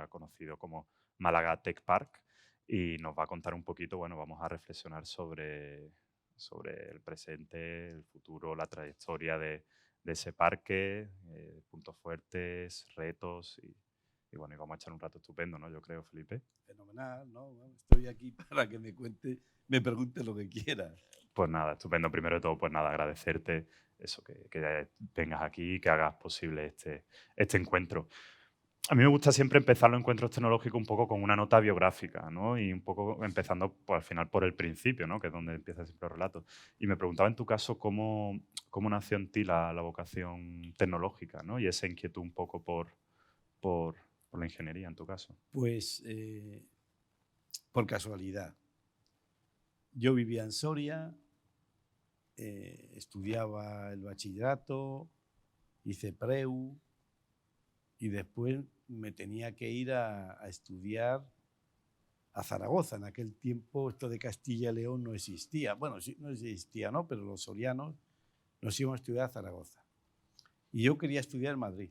conocido como Málaga Tech Park, y nos va a contar un poquito, bueno, vamos a reflexionar sobre el presente, el futuro, la trayectoria de ese parque, puntos fuertes, retos y bueno, y vamos a echar un rato estupendo, ¿no? Yo creo, Felipe. Fenomenal, ¿no? Bueno, estoy aquí para que me cuente, me pregunte lo que quiera. Pues nada, estupendo. Primero de todo, pues nada, agradecerte eso, que vengas aquí, que hagas posible este encuentro. A mí me gusta siempre empezar los encuentros tecnológicos un poco con una nota biográfica, ¿no? Y un poco empezando, pues, al final por el principio, ¿no? Que es donde empieza siempre el relato. Y me preguntaba en tu caso cómo nació en ti la vocación tecnológica, ¿no? Y esa inquietud un poco por, por la ingeniería, en tu caso. Pues por casualidad. Yo vivía en Soria, estudiaba el bachillerato, hice preu y después me tenía que ir a estudiar a Zaragoza. En aquel tiempo esto de Castilla y León no existía. Bueno, sí, no existía, ¿no? Pero los sorianos nos íbamos a estudiar a Zaragoza. Y yo quería estudiar en Madrid.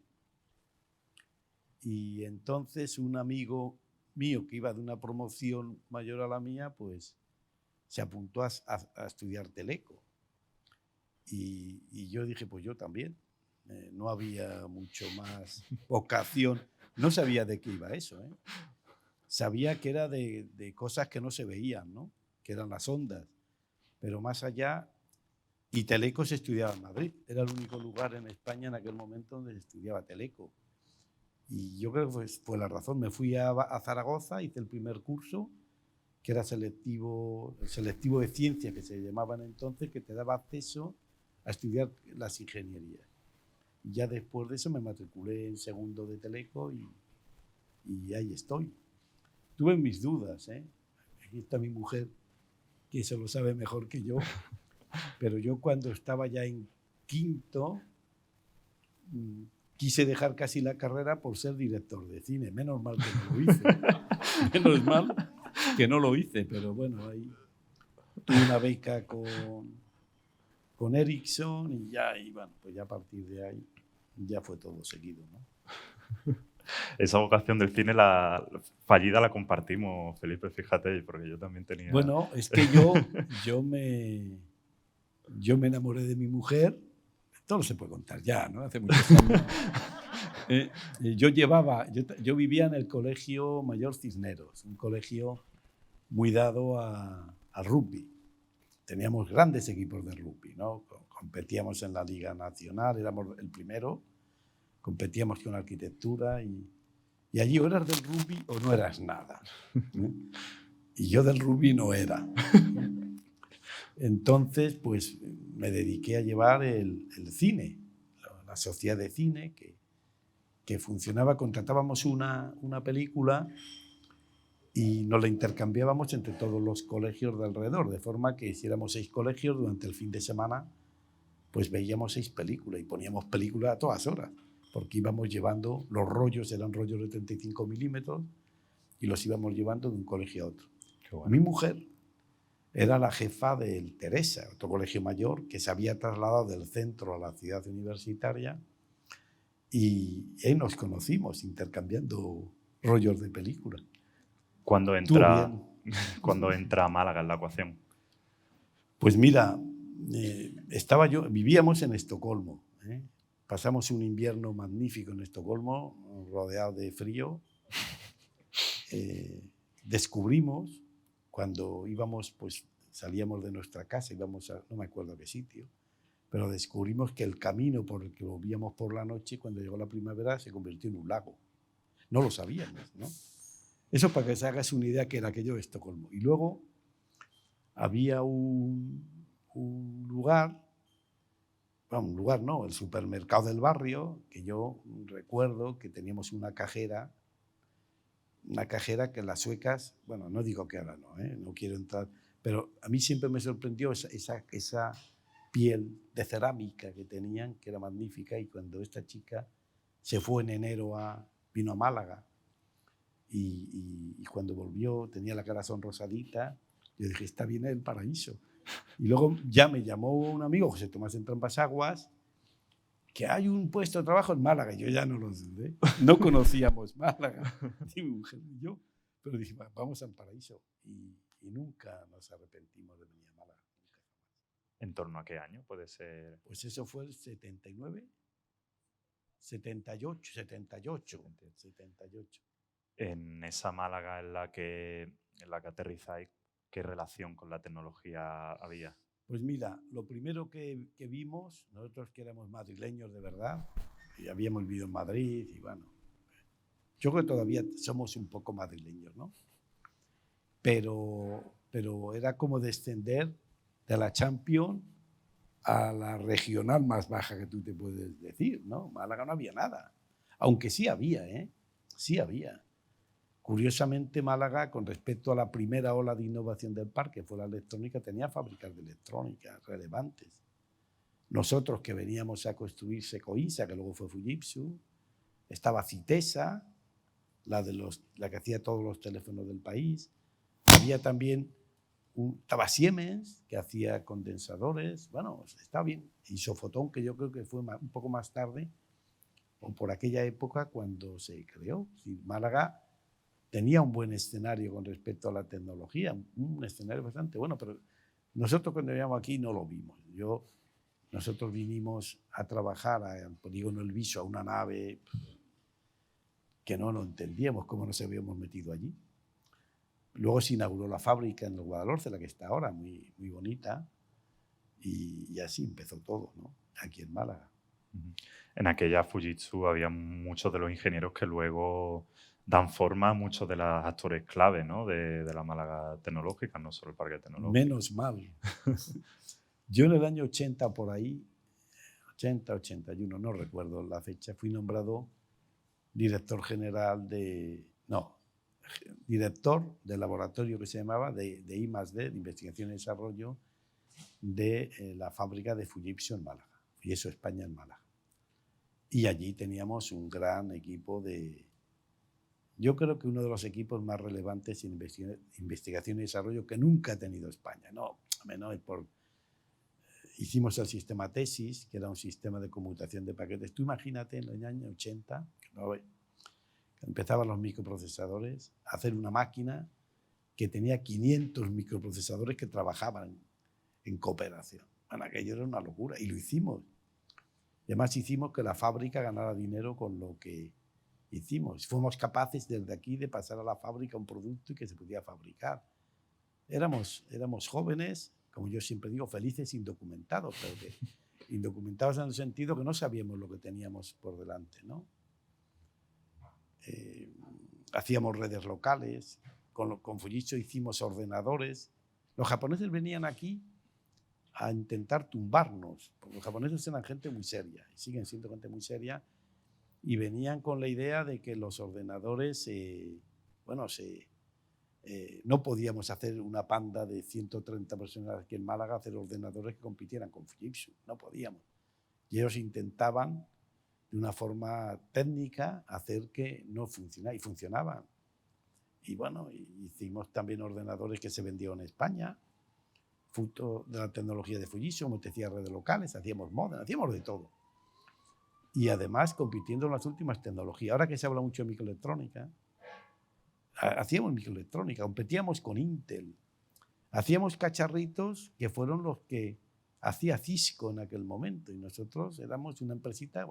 Y entonces un amigo mío que iba de una promoción mayor a la mía, pues se apuntó a estudiar Teleco. Y yo dije, pues yo también. No había mucho más vocación. No sabía de qué iba eso. Sabía que era de cosas que no se veían, ¿no? Que eran las ondas. Pero más allá, y Teleco se estudiaba en Madrid. Era el único lugar en España en aquel momento donde se estudiaba Teleco. Y yo creo que fue la razón. Me fui a Zaragoza, hice el primer curso, que era selectivo de ciencias, que se llamaban entonces, que te daba acceso a estudiar las ingenierías. Y ya después de eso me matriculé en segundo de Teleco y ahí estoy. Tuve mis dudas, ¿eh? Aquí está mi mujer, que eso lo sabe mejor que yo, pero yo cuando estaba ya en quinto, quise dejar casi la carrera por ser director de cine. Menos mal que no lo hice. Menos mal que no lo hice, pero bueno, ahí tuve una beca con Ericsson y bueno, pues ya a partir de ahí ya fue todo seguido, ¿no? Esa vocación del cine, la fallida, la compartimos, Felipe, fíjate, porque yo también tenía... Bueno, es que yo me enamoré de mi mujer, esto no se puede contar ya, ¿no? Hace muchos años. Yo vivía en el Colegio Mayor Cisneros, un colegio muy dado al rugby. Teníamos grandes equipos de rugby, ¿no? Competíamos en la Liga Nacional, éramos el primero, competíamos con arquitectura y allí o eras del rugby o no eras nada. Y yo del rugby no era. Entonces, pues me dediqué a llevar el cine, la sociedad de cine que funcionaba, contratábamos una película y nos la intercambiábamos entre todos los colegios de alrededor, de forma que hiciéramos 6 colegios durante el fin de semana, pues veíamos 6 películas y poníamos películas a todas horas, porque íbamos llevando, los rollos eran rollos de 35 milímetros y los íbamos llevando de un colegio a otro. Qué bueno. Mi mujer era la jefa del Teresa, otro colegio mayor que se había trasladado del centro a la ciudad universitaria y ahí nos conocimos intercambiando rollos de películas. Cuando Estuvo entra, bien. cuando entra Málaga en la ecuación. Pues mira, vivíamos en Estocolmo. Pasamos un invierno magnífico en Estocolmo, rodeado de frío. Descubrimos, cuando íbamos, pues salíamos de nuestra casa, íbamos a, no me acuerdo a qué sitio, pero descubrimos que el camino por el que volvíamos por la noche, cuando llegó la primavera, se convirtió en un lago. No lo sabíamos, ¿no? Eso para que se hagas una idea que era aquello de Estocolmo. Y luego había un lugar, bueno, un lugar no, el supermercado del barrio, que yo recuerdo que teníamos una cajera que las suecas, bueno, no digo que ahora no, no quiero entrar, pero a mí siempre me sorprendió esa piel de cerámica que tenían, que era magnífica, y cuando esta chica se fue en enero, vino a Málaga, y cuando volvió tenía la cara sonrosadita, yo dije, está bien el paraíso. Y luego ya me llamó un amigo, José Tomás Entrambas Aguas, que hay un puesto de trabajo en Málaga. Yo ya no lo dudé. No conocíamos Málaga, ni mi mujer ni yo. Pero dije, vamos al paraíso. Y nunca nos arrepentimos de venir a Málaga. ¿En torno a qué año puede ser? Pues eso fue el 79, 78, 78, 78. En esa Málaga en la que aterrizáis, ¿qué relación con la tecnología había? Pues mira, lo primero que vimos, nosotros que éramos madrileños de verdad, y habíamos vivido en Madrid, y bueno, yo creo que todavía somos un poco madrileños, ¿no? Pero era como descender de la Champions a la regional más baja que tú te puedes decir, ¿no? Málaga no había nada, aunque sí había, ¿eh? Sí había. Curiosamente, Málaga, con respecto a la primera ola de innovación del parque, fue la electrónica, tenía fábricas de electrónica relevantes. Nosotros que veníamos a construir Secoisa, que luego fue Fujitsu, estaba Citesa, la que hacía todos los teléfonos del país. Había también estaba Siemens, que hacía condensadores. Bueno, está bien. Y Sofotón, que yo creo que fue un poco más tarde, o por aquella época cuando se creó. Sí, Málaga tenía un buen escenario con respecto a la tecnología, un escenario bastante bueno, pero nosotros cuando llegamos aquí no lo vimos. Nosotros vinimos a trabajar al polígono El Viso, a una nave que no lo entendíamos cómo nos habíamos metido allí. Luego se inauguró la fábrica en el Guadalhorce, la que está ahora, muy, muy bonita, y así empezó todo, ¿no? Aquí en Málaga. En aquella Fujitsu había muchos de los ingenieros que luego dan forma a muchos de los actores clave, ¿no? de la Málaga tecnológica, no solo el parque tecnológico. Menos mal. Yo en el año 80 por ahí, 80, 81, no recuerdo la fecha, fui nombrado director general director del laboratorio que se llamaba de I+D, de Investigación y Desarrollo, de la fábrica de Fujitsu en Málaga, y eso España en Málaga. Y allí teníamos un gran equipo yo creo que uno de los equipos más relevantes en investigación y desarrollo que nunca ha tenido España. Hicimos el sistema Tesis, que era un sistema de conmutación de paquetes. Tú imagínate en el año 80, que empezaban los microprocesadores, a hacer una máquina que tenía 500 microprocesadores que trabajaban en cooperación. Bueno, aquello era una locura y lo hicimos. Y además hicimos que la fábrica ganara dinero con lo que hicimos. Fuimos capaces desde aquí de pasar a la fábrica un producto y que se podía fabricar. Éramos jóvenes, como yo siempre digo, felices indocumentados, pero indocumentados en el sentido que no sabíamos lo que teníamos por delante, ¿no? Hacíamos redes locales, con Fujitsu hicimos ordenadores. Los japoneses venían aquí a intentar tumbarnos, porque los japoneses eran gente muy seria, y siguen siendo gente muy seria, y venían con la idea de que los ordenadores, no podíamos hacer una panda de 130 personas aquí en Málaga, hacer ordenadores que compitieran con Fujitsu, no podíamos. Y ellos intentaban, de una forma técnica, hacer que no funcionara, y funcionaban. Y bueno, hicimos también ordenadores que se vendieron en España, fruto de la tecnología de Fujitsu, como te decía, redes locales, hacíamos modem, hacíamos de todo. Y además compitiendo en las últimas tecnologías. Ahora que se habla mucho de microelectrónica, hacíamos microelectrónica, competíamos con Intel, hacíamos cacharritos que fueron los que hacía Cisco en aquel momento, y nosotros éramos una empresita,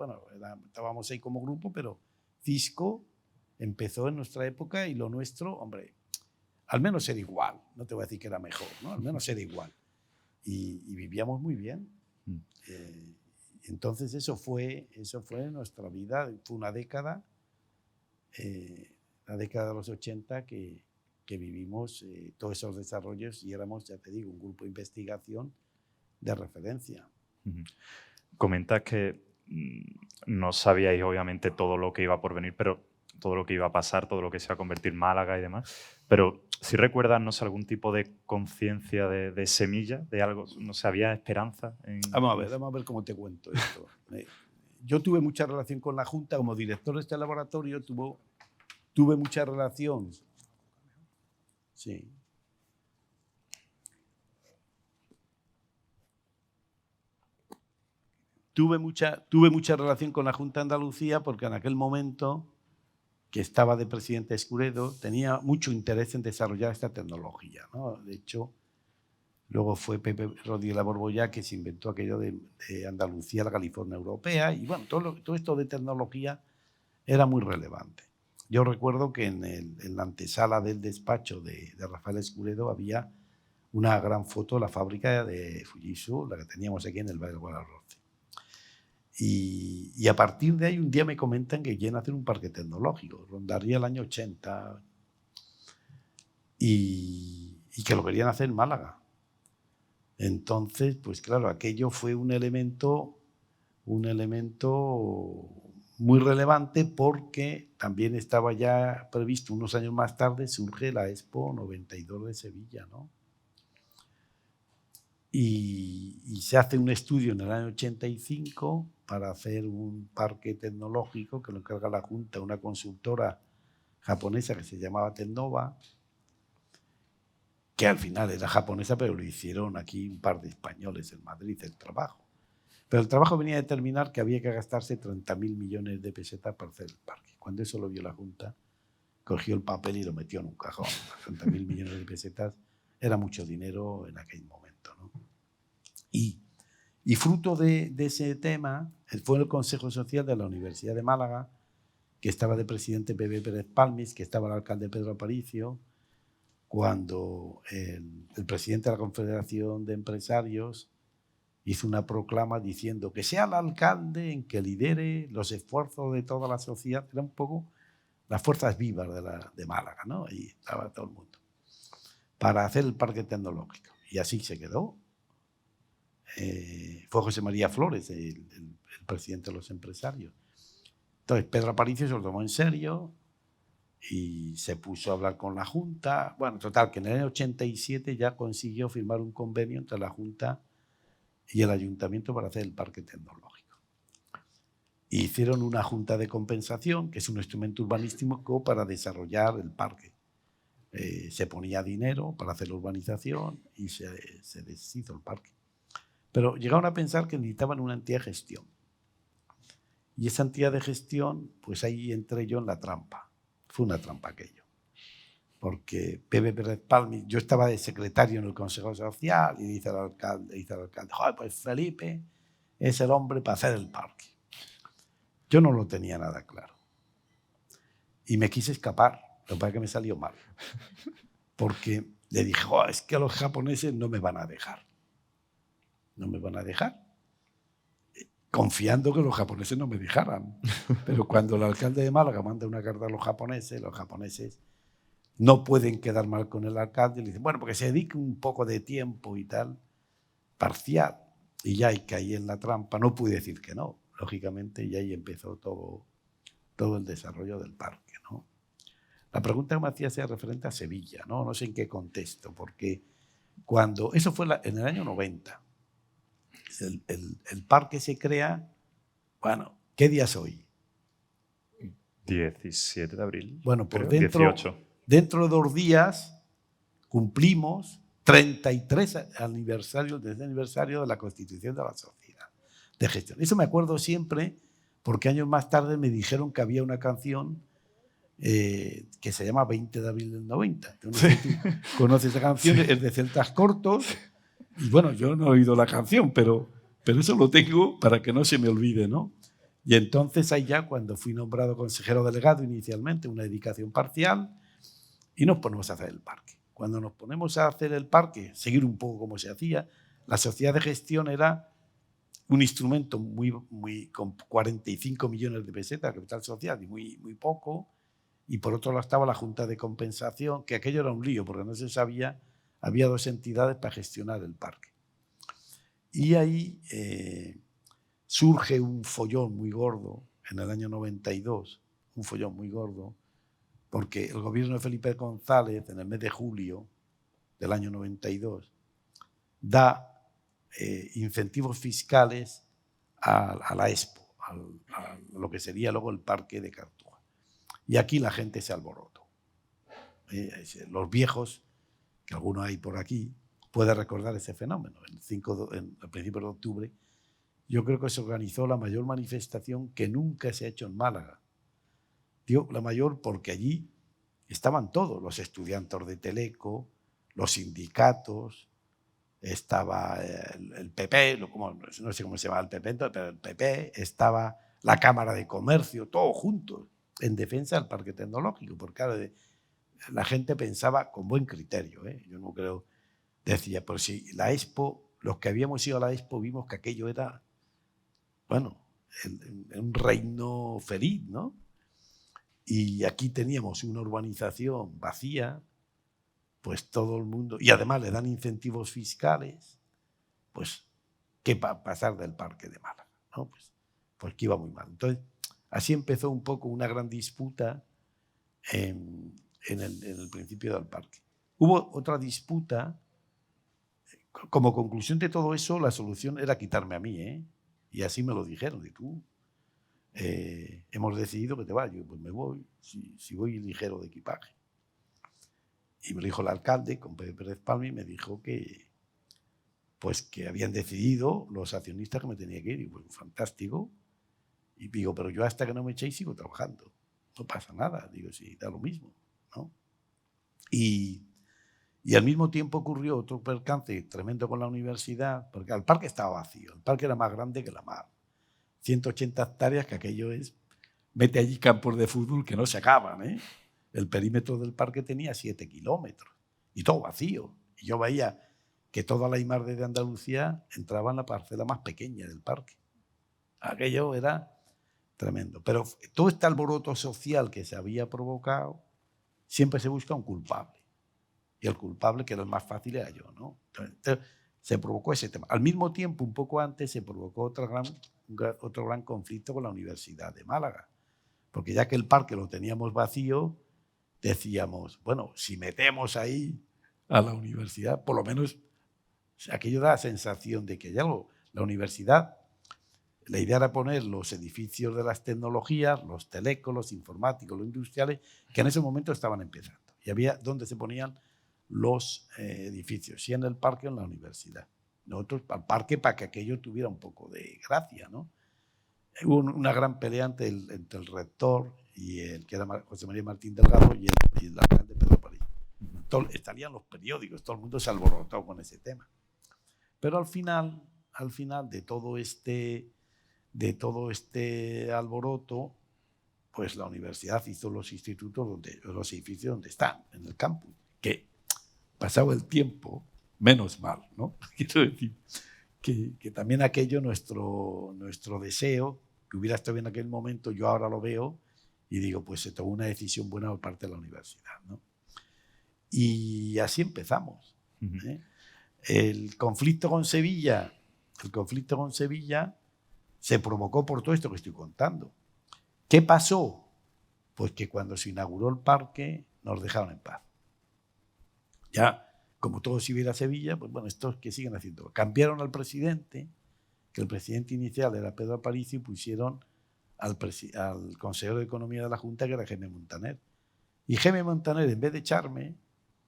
estábamos ahí como grupo, pero Cisco empezó en nuestra época y lo nuestro, hombre, al menos era igual, no te voy a decir que era mejor, ¿no? Al menos era igual. Y vivíamos muy bien. Entonces eso fue nuestra vida, fue una década, la década de los 80 que vivimos todos esos desarrollos y éramos, ya te digo, un grupo de investigación de referencia. Comentas que no sabíais obviamente todo lo que iba por venir, pero todo lo que iba a pasar, todo lo que se iba a convertir en Málaga y demás, pero si recuerdas, no sé, algún tipo de conciencia de semilla, de algo, no sé, ¿había esperanza? Vamos a ver cómo te cuento esto. Yo tuve mucha relación con la Junta, como director de este laboratorio, tuve mucha relación. Sí. tuve mucha relación con la Junta de Andalucía porque en aquel momento que estaba de presidente Escuredo tenía mucho interés en desarrollar esta tecnología, ¿no? De hecho, luego fue Pepe Rodríguez Borbollá que se inventó aquello de Andalucía a la California europea y bueno, todo esto de tecnología era muy relevante. Yo recuerdo que en la antesala del despacho de Rafael Escuredo había una gran foto de la fábrica de Fujitsu, la que teníamos aquí en el Valle del Guadalhorce. Y a partir de ahí un día me comentan que quieren hacer un parque tecnológico, rondaría el año 80, y que lo querían hacer en Málaga. Entonces, pues claro, aquello fue un elemento muy relevante porque también estaba ya previsto, unos años más tarde, surge la Expo 92 de Sevilla, ¿no? Y se hace un estudio en el año 85 para hacer un parque tecnológico que lo encarga la Junta, una consultora japonesa que se llamaba Tecnova, que al final era japonesa, pero lo hicieron aquí un par de españoles en Madrid, el trabajo. Pero el trabajo venía a determinar que había que gastarse 30.000 millones de pesetas para hacer el parque. Cuando eso lo vio la Junta, cogió el papel y lo metió en un cajón. 30.000 millones de pesetas era mucho dinero en aquel momento, ¿no? Y fruto de ese tema fue el Consejo Social de la Universidad de Málaga, que estaba de presidente Pepe Pérez Palmis, que estaba el alcalde Pedro Aparicio, cuando el presidente de la Confederación de Empresarios hizo una proclama diciendo que sea el alcalde en que lidere los esfuerzos de toda la sociedad. Era un poco las fuerzas vivas de Málaga, ¿no? Y estaba todo el mundo para hacer el parque tecnológico. Y así se quedó. Fue José María Flores, el presidente de los empresarios. Entonces Pedro Aparicio se lo tomó en serio y se puso a hablar con la Junta. Bueno, total, que en el año 87 ya consiguió firmar un convenio entre la Junta y el Ayuntamiento para hacer el parque tecnológico. Hicieron una junta de compensación, que es un instrumento urbanístico para desarrollar el parque. Se ponía dinero para hacer la urbanización y se deshizo el parque. Pero llegaron a pensar que necesitaban una entidad de gestión. Y esa entidad de gestión, pues ahí entré yo en la trampa. Fue una trampa aquello. Porque Pepe Pérez Palmis, yo estaba de secretario en el Consejo Social y dice al alcalde, joder, pues Felipe es el hombre para hacer el parque. Yo no lo tenía nada claro. Y me quise escapar, lo que pasa es que me salió mal. Porque le dije, oh, es que los japoneses no me van a dejar. No me van a dejar. Confiando que los japoneses no me dejaran. Pero cuando el alcalde de Málaga manda una carta a los japoneses no pueden quedar mal con el alcalde. Le dicen, bueno, porque se dedique un poco de tiempo y tal, parcial. Y ya caí en la trampa. No pude decir que no, lógicamente, y ahí empezó todo el desarrollo del parque, ¿no? La pregunta que me hacía era referente a Sevilla, ¿no? No sé en qué contexto, porque eso fue en el año 90. El parque se crea, bueno, ¿qué día es hoy? 17 de abril. Bueno, pues creo, 18. Dentro de 2 días cumplimos 33 aniversarios desde el aniversario de la Constitución de la Sociedad de Gestión. Eso me acuerdo siempre porque años más tarde me dijeron que había una canción que se llama 20 de abril del 90. No sé si tú conoces esa canción, es de Celtas Cortos. Y bueno, yo no he oído la canción, pero eso lo tengo para que no se me olvide, ¿no? Y entonces ahí ya cuando fui nombrado consejero delegado inicialmente, una dedicación parcial, y nos ponemos a hacer el parque. Cuando nos ponemos a hacer el parque, seguir un poco como se hacía, la sociedad de gestión era un instrumento con 45 millones de pesetas de capital social y muy poco. Y por otro lado estaba la Junta de Compensación, que aquello era un lío porque no se sabía, había 2 entidades para gestionar el parque. Y ahí surge un follón muy gordo en el año 92, un follón muy gordo, porque el gobierno de Felipe González, en el mes de julio del año 92, da incentivos fiscales a la Expo, a lo que sería luego el parque de Cartuja. Y aquí la gente se alborotó. Los viejos, que algunos hay por aquí, pueden recordar ese fenómeno. El principio de octubre, yo creo que se organizó la mayor manifestación que nunca se ha hecho en Málaga. Digo la mayor porque allí estaban todos, los estudiantes de Teleco, los sindicatos, estaba el PP, no sé cómo se llama el PP, pero el PP, estaba la Cámara de Comercio, todos juntos, en defensa del parque tecnológico, porque claro, la gente pensaba con buen criterio, yo no creo, decía, pues si la Expo, los que habíamos ido a la Expo vimos que aquello era, bueno, un reino feliz, ¿no? Y aquí teníamos una urbanización vacía, pues todo el mundo, y además le dan incentivos fiscales, pues, ¿qué va a pasar del parque de Málaga? ¿No? Pues que iba muy mal. Entonces, así empezó un poco una gran disputa en el principio del parque. Hubo otra disputa, como conclusión de todo eso, la solución era quitarme a mí, y así me lo dijeron, de tú, hemos decidido que te vayas, pues me voy, si voy ligero de equipaje. Y me lo dijo el alcalde, con Pepe Pérez Palmi, me dijo que, pues que habían decidido los accionistas que me tenía que ir. Y pues fantástico. Y digo, pero yo hasta que no me echéis sigo trabajando. No pasa nada. Digo, sí, da lo mismo, ¿no? Y al mismo tiempo ocurrió otro percance tremendo con la universidad, porque el parque estaba vacío. El parque era más grande que la mar. 180 hectáreas, que aquello es... Mete allí campos de fútbol que no se acaban, ¿eh? El perímetro del parque tenía 7 kilómetros y todo vacío. Y yo veía que toda la Aimar de Andalucía entraba en la parcela más pequeña del parque. Aquello era tremendo. Pero todo este alboroto social que se había provocado, siempre se busca un culpable. Y el culpable, que era el más fácil, era yo, ¿no? Entonces, se provocó ese tema. Al mismo tiempo, un poco antes, se provocó otro gran conflicto con la Universidad de Málaga. Porque ya que el parque lo teníamos vacío, decíamos, bueno, si metemos ahí a la universidad, por lo menos aquello da la sensación de que ya la universidad, la idea era poner los edificios de las tecnologías, los telecos, los informáticos, los industriales, que en ese momento estaban empezando. Y había donde se ponían los edificios, si en el parque o en la universidad. Nosotros al parque para que aquello tuviera un poco de gracia, ¿no? Hubo una gran pelea entre el rector y el que era José María Martín Delgado y el alcalde Pedro París. Estarían los periódicos, todo el mundo se alborotó con ese tema. Pero al final de todo este alboroto, pues la universidad hizo los institutos, los edificios donde están, en el campus, que pasado el tiempo, menos mal, ¿no? Quiero decir que también aquello, nuestro deseo, que hubiera estado en aquel momento, yo ahora lo veo y digo, pues se tomó una decisión buena por parte de la universidad, ¿no? Y así empezamos. El conflicto con Sevilla se provocó por todo esto que estoy contando. ¿Qué pasó? Pues que cuando se inauguró el parque nos dejaron en paz. Ya, como todo si hubiera Sevilla, pues bueno, estos que siguen haciendo. Cambiaron al presidente, que el presidente inicial era Pedro Aparicio, y pusieron al consejero de Economía de la Junta, que era Jaime Montaner. Y Jaime Montaner, en vez de echarme,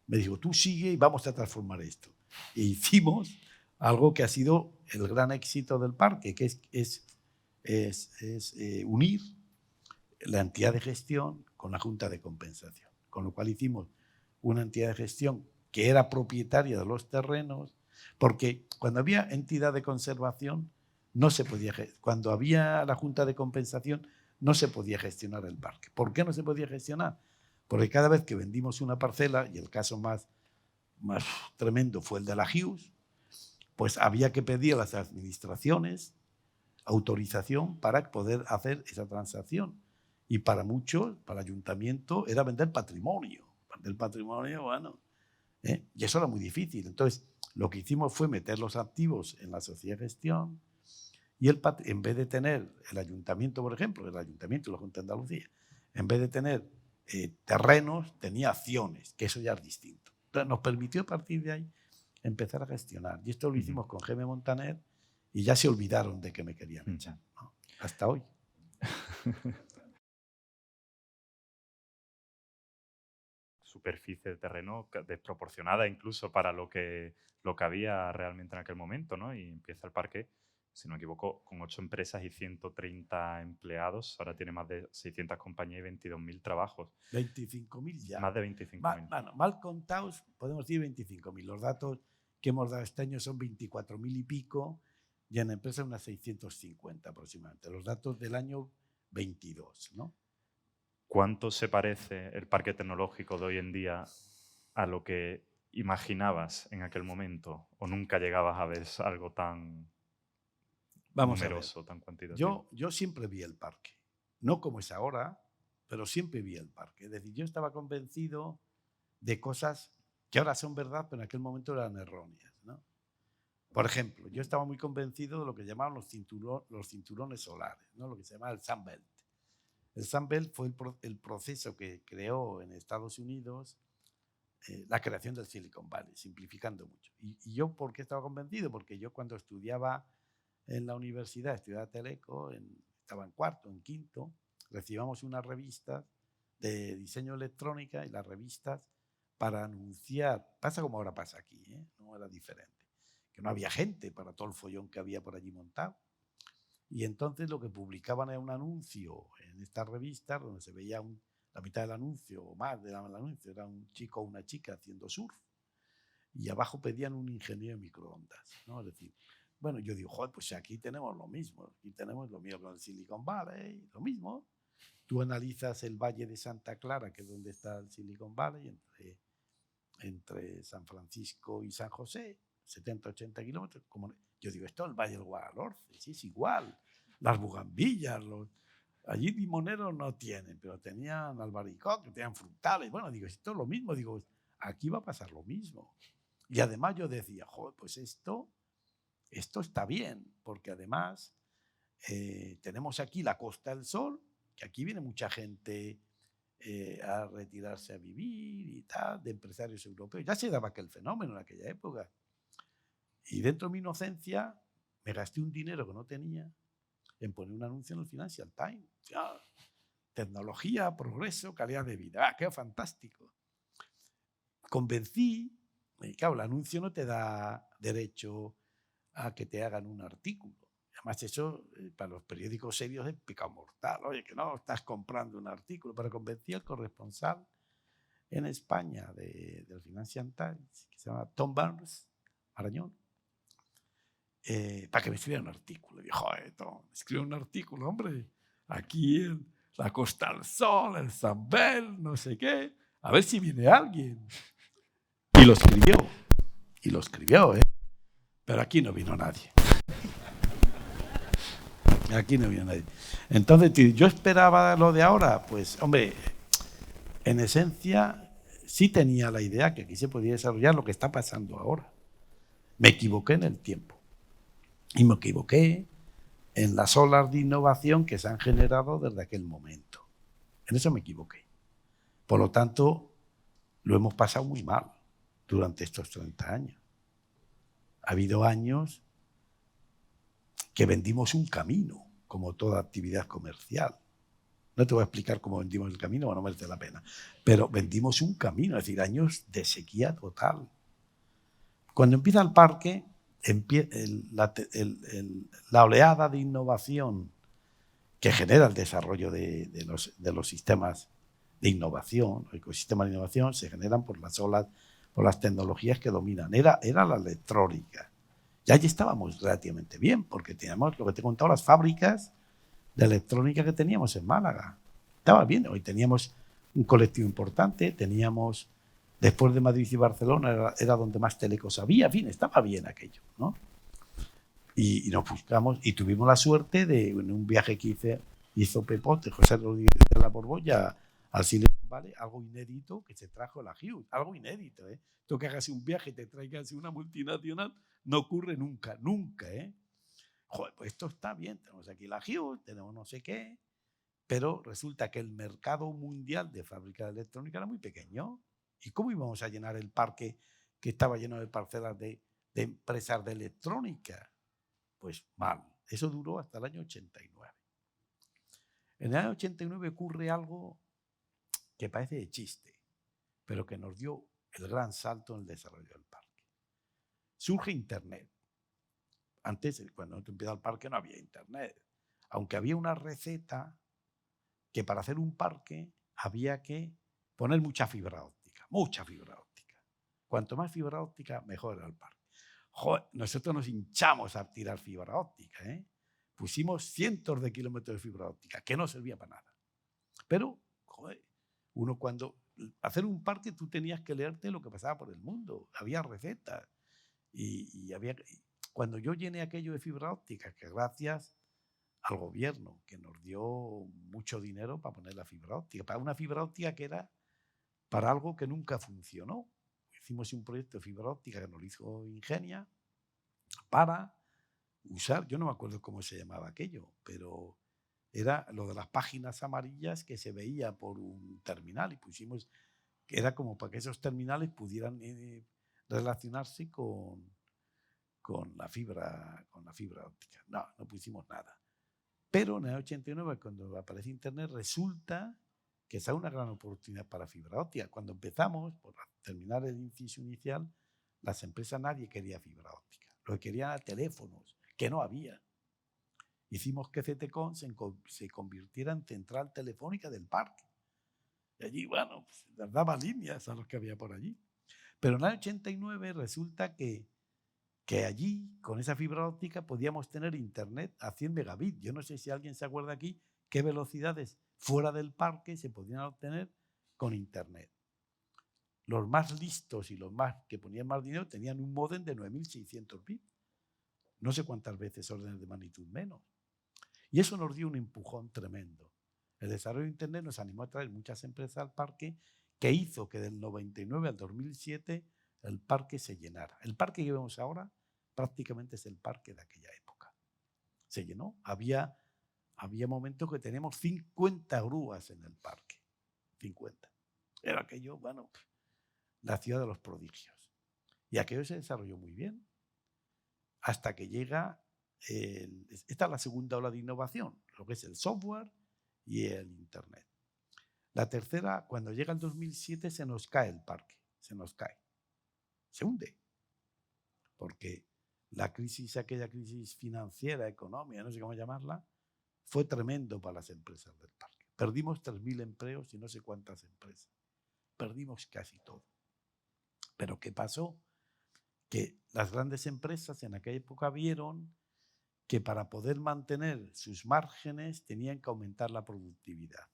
me dijo, tú sigue y vamos a transformar esto. E hicimos algo que ha sido el gran éxito del parque, que es unir la entidad de gestión con la Junta de Compensación. Con lo cual hicimos una entidad de gestión que era propietaria de los terrenos, porque cuando había entidad de conservación, no se podía, cuando había la Junta de Compensación, no se podía gestionar el parque. ¿Por qué no se podía gestionar? Porque cada vez que vendimos una parcela, y el caso más tremendo fue el de la Hughes, pues había que pedir a las administraciones autorización para poder hacer esa transacción. Y para muchos, para el ayuntamiento, era vender patrimonio. Vender patrimonio, bueno, y eso era muy difícil. Entonces, lo que hicimos fue meter los activos en la sociedad de gestión y en vez de tener el ayuntamiento, por ejemplo, el ayuntamiento y la Junta de Andalucía, en vez de tener terrenos, tenía acciones, que eso ya es distinto. Entonces, nos permitió a partir de ahí empezar a gestionar. Y esto lo hicimos con Jaime Montaner y ya se olvidaron de que me querían echar, ¿no? Hasta hoy. Superficie de terreno desproporcionada incluso para lo que había realmente en aquel momento, ¿no? Y empieza el parque si no me equivoco, con 8 empresas y 130 empleados. Ahora tiene más de 600 compañías y 22.000 trabajos. 25.000 ya. Más de 25.000. Bueno, mal contados, podemos decir 25.000. Los datos que hemos dado este año son 24.000 y pico, y en empresas unas 650 aproximadamente. Los datos del año 22, ¿no? ¿Cuánto se parece el parque tecnológico de hoy en día a lo que imaginabas en aquel momento? ¿O nunca llegabas a ver algo tan numeroso, tan cuantitativo? Yo siempre vi el parque. No como es ahora, pero siempre vi el parque. Es decir, yo estaba convencido de cosas que ahora son verdad, pero en aquel momento eran erróneas, ¿no? Por ejemplo, yo estaba muy convencido de lo que llamaban los cinturones solares, ¿no? Lo que se llama el Sunbelt. El Sunbelt fue el proceso que creó en Estados Unidos la creación del Silicon Valley, simplificando mucho. Y yo, ¿por qué estaba convencido? Porque yo cuando estudiaba en la universidad, estudiaba Teleco, estaba en cuarto, en quinto, recibíamos unas revistas de diseño electrónica y las revistas para anunciar, pasa como ahora pasa aquí, no era diferente, que no había gente para todo el follón que había por allí montado. Y entonces lo que publicaban era un anuncio en estas revistas donde se veía la mitad del anuncio o más del anuncio, era un chico o una chica haciendo surf. Y abajo pedían un ingeniero de microondas, ¿no? Es decir, bueno, yo digo, joder, pues aquí tenemos lo mismo, aquí tenemos lo mismo con el Silicon Valley, lo mismo. Tú analizas el Valle de Santa Clara, que es donde está el Silicon Valley, entre San Francisco y San José, 70, 80 kilómetros. Yo digo, esto es el Valle del Guadalhorce, sí, es igual. Las bugambillas, allí limoneros no tienen, pero tenían albaricoque, tenían frutales. Bueno, digo, esto es lo mismo, digo, aquí va a pasar lo mismo. Y además yo decía, joder, pues esto está bien, porque además tenemos aquí la Costa del Sol, que aquí viene mucha gente a retirarse a vivir y tal, de empresarios europeos. Ya se daba aquel fenómeno en aquella época. Y dentro de mi inocencia me gasté un dinero que no tenía en poner un anuncio en el Financial Times. Ya, tecnología, progreso, calidad de vida. ¡Qué fantástico! Convencí, y claro, el anuncio no te da derecho a que te hagan un artículo. Además, eso para los periódicos serios es pecado mortal. Oye, que no estás comprando un artículo. Pero convencí al corresponsal en España del Financial Times, que se llama Tom Barnes, Arañón, para que me escribiera un artículo. Y dijo, joder, Tom, escribe un artículo, hombre. Aquí en la Costa del Sol, el Zambel, no sé qué. A ver si viene alguien. Y lo escribió, pero aquí no vino nadie. Aquí no vino nadie. Entonces, yo esperaba lo de ahora, pues, hombre, en esencia sí tenía la idea que aquí se podía desarrollar lo que está pasando ahora. Me equivoqué en el tiempo. Y me equivoqué en las olas de innovación que se han generado desde aquel momento. En eso me equivoqué. Por lo tanto, lo hemos pasado muy mal durante estos 30 años. Ha habido años que vendimos un camino, como toda actividad comercial. No te voy a explicar cómo vendimos el camino, no merece la pena. Pero vendimos un camino, es decir, años de sequía total. Cuando empieza el parque, la oleada de innovación que genera el desarrollo de los sistemas de innovación, los ecosistemas de innovación, se generan por las tecnologías que dominan. Era la electrónica. Y allí estábamos relativamente bien, porque teníamos, lo que te he contado, las fábricas de electrónica que teníamos en Málaga. Estaba bien, hoy teníamos un colectivo importante, teníamos, después de Madrid y Barcelona, era donde más telecos había, en fin, estaba bien aquello, ¿no? Y nos buscamos, y tuvimos la suerte de, en un viaje que hizo Pepote, José Rodríguez de la Borbolla, al Silicon Valley, algo inédito que se trajo la Hughes, algo inédito, ¿eh? Tú que hagas un viaje y te traigas una multinacional, no ocurre nunca, nunca, ¿eh? Joder, pues esto está bien, tenemos aquí la Hughes, tenemos no sé qué, pero resulta que el mercado mundial de fábrica de electrónica era muy pequeño. ¿Y cómo íbamos a llenar el parque que estaba lleno de parcelas de empresas de electrónica? Pues mal. Eso duró hasta el año 89. En el año 89 ocurre algo que parece de chiste, pero que nos dio el gran salto en el desarrollo del parque. Surge Internet. Antes, cuando tú empiezas el parque, no había internet. Aunque había una receta que para hacer un parque había que poner mucha fibra óptica, mucha fibra óptica. Cuanto más fibra óptica, mejor era el parque. Joder, nosotros nos hinchamos a tirar fibra óptica, ¿eh? Pusimos cientos de kilómetros de fibra óptica, que no servía para nada. Pero, joder, uno cuando hacer un parque tú tenías que leerte lo que pasaba por el mundo. Había recetas y había... Cuando yo llené aquello de fibra óptica, que gracias al gobierno, que nos dio mucho dinero para poner la fibra óptica, para una fibra óptica que era para algo que nunca funcionó. Hicimos un proyecto de fibra óptica que nos lo hizo Ingenia para usar, yo no me acuerdo cómo se llamaba aquello, pero era lo de las páginas amarillas que se veía por un terminal y pusimos, que era como para que esos terminales pudieran relacionarse con la fibra óptica. No, no pusimos nada. Pero en el 89, cuando aparece Internet, resulta que es una gran oportunidad para fibra óptica. Cuando empezamos, por terminar el inciso inicial, las empresas nadie quería fibra óptica. Lo que querían eran teléfonos, que no había. Hicimos que CTCom se convirtiera en central telefónica del parque. Y allí, bueno, pues, les daba líneas a los que había por allí. Pero en el 89 resulta que allí, con esa fibra óptica, podíamos tener internet a 100 megabits. Yo no sé si alguien se acuerda aquí qué velocidades fuera del parque se podían obtener con internet. Los más listos y los más que ponían más dinero tenían un módem de 9600 bits. No sé cuántas veces órdenes de magnitud menos. Y eso nos dio un empujón tremendo. El desarrollo de internet nos animó a traer muchas empresas al parque, que hizo que del 99 al 2007 el parque se llenara. El parque que vemos ahora prácticamente es el parque de aquella época. Se llenó. Había momentos que teníamos 50 grúas en el parque. 50. Era aquello, bueno, la ciudad de los prodigios. Y aquello se desarrolló muy bien. Hasta que llega, esta es la segunda ola de innovación, lo que es el software y el internet. La tercera, cuando llega el 2007, se nos cae el parque. Se nos cae. Se hunde. Porque la crisis, aquella crisis financiera, económica, no sé cómo llamarla, fue tremendo para las empresas del parque. Perdimos 3.000 empleos y no sé cuántas empresas. Perdimos casi todo. ¿Pero qué pasó? Que las grandes empresas en aquella época vieron que para poder mantener sus márgenes tenían que aumentar la productividad.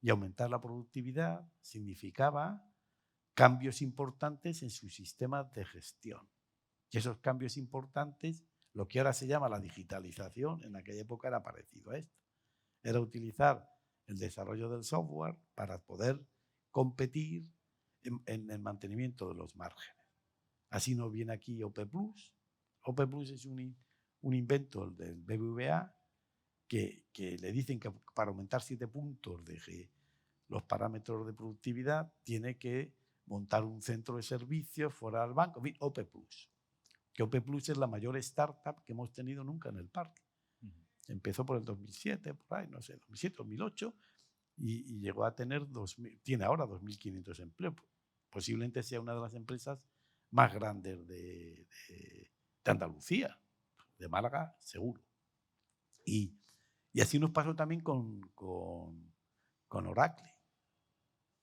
Y aumentar la productividad significaba cambios importantes en sus sistemas de gestión. Y esos cambios importantes, lo que ahora se llama la digitalización, en aquella época era parecido a esto. Era utilizar el desarrollo del software para poder competir en el mantenimiento de los márgenes. Así nos viene aquí OP+. OP+ es un invento del BBVA que le dicen que para aumentar 7 puntos de los parámetros de productividad tiene que montar un centro de servicios fuera del banco. OP+. Que OP+ es la mayor startup que hemos tenido nunca en el parque. Empezó por el 2007, por ahí, no sé, 2007, 2008, y llegó a tener tiene ahora 2.500 empleos. Posiblemente sea una de las empresas más grandes de Andalucía, de Málaga, seguro. Y así nos pasó también con Oracle.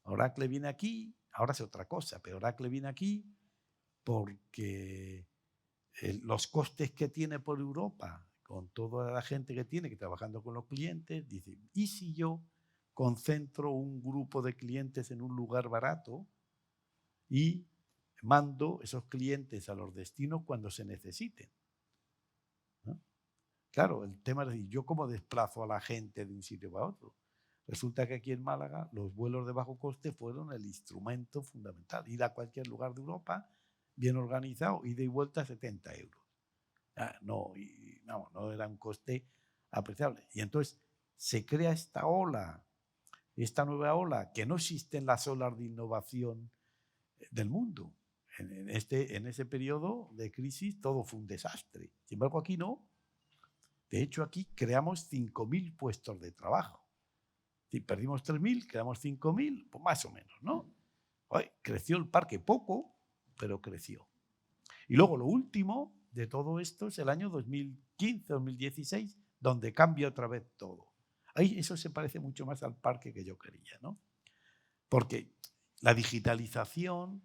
Oracle viene aquí, ahora es otra cosa, pero Oracle viene aquí porque los costes que tiene por Europa, con toda la gente que tiene que trabajando con los clientes, dice, ¿y si yo concentro un grupo de clientes en un lugar barato y mando esos clientes a los destinos cuando se necesiten? ¿No? Claro, el tema es decir, ¿yo cómo desplazo a la gente de un sitio para otro? Resulta que aquí en Málaga los vuelos de bajo coste fueron el instrumento fundamental. Ir a cualquier lugar de Europa, bien organizado, ida y vuelta 70 euros. No era un coste apreciable. Y entonces se crea esta ola, esta nueva ola, que no existen las olas de innovación del mundo. En ese periodo de crisis todo fue un desastre. Sin embargo, aquí no. De hecho, aquí creamos 5.000 puestos de trabajo. Si perdimos 3.000, creamos 5.000, pues más o menos, ¿no? Creció el parque poco, pero creció. Y luego lo último de todo esto es el año 2015, 2016, donde cambia otra vez todo. Ahí eso se parece mucho más al parque que yo quería, ¿no? Porque la digitalización,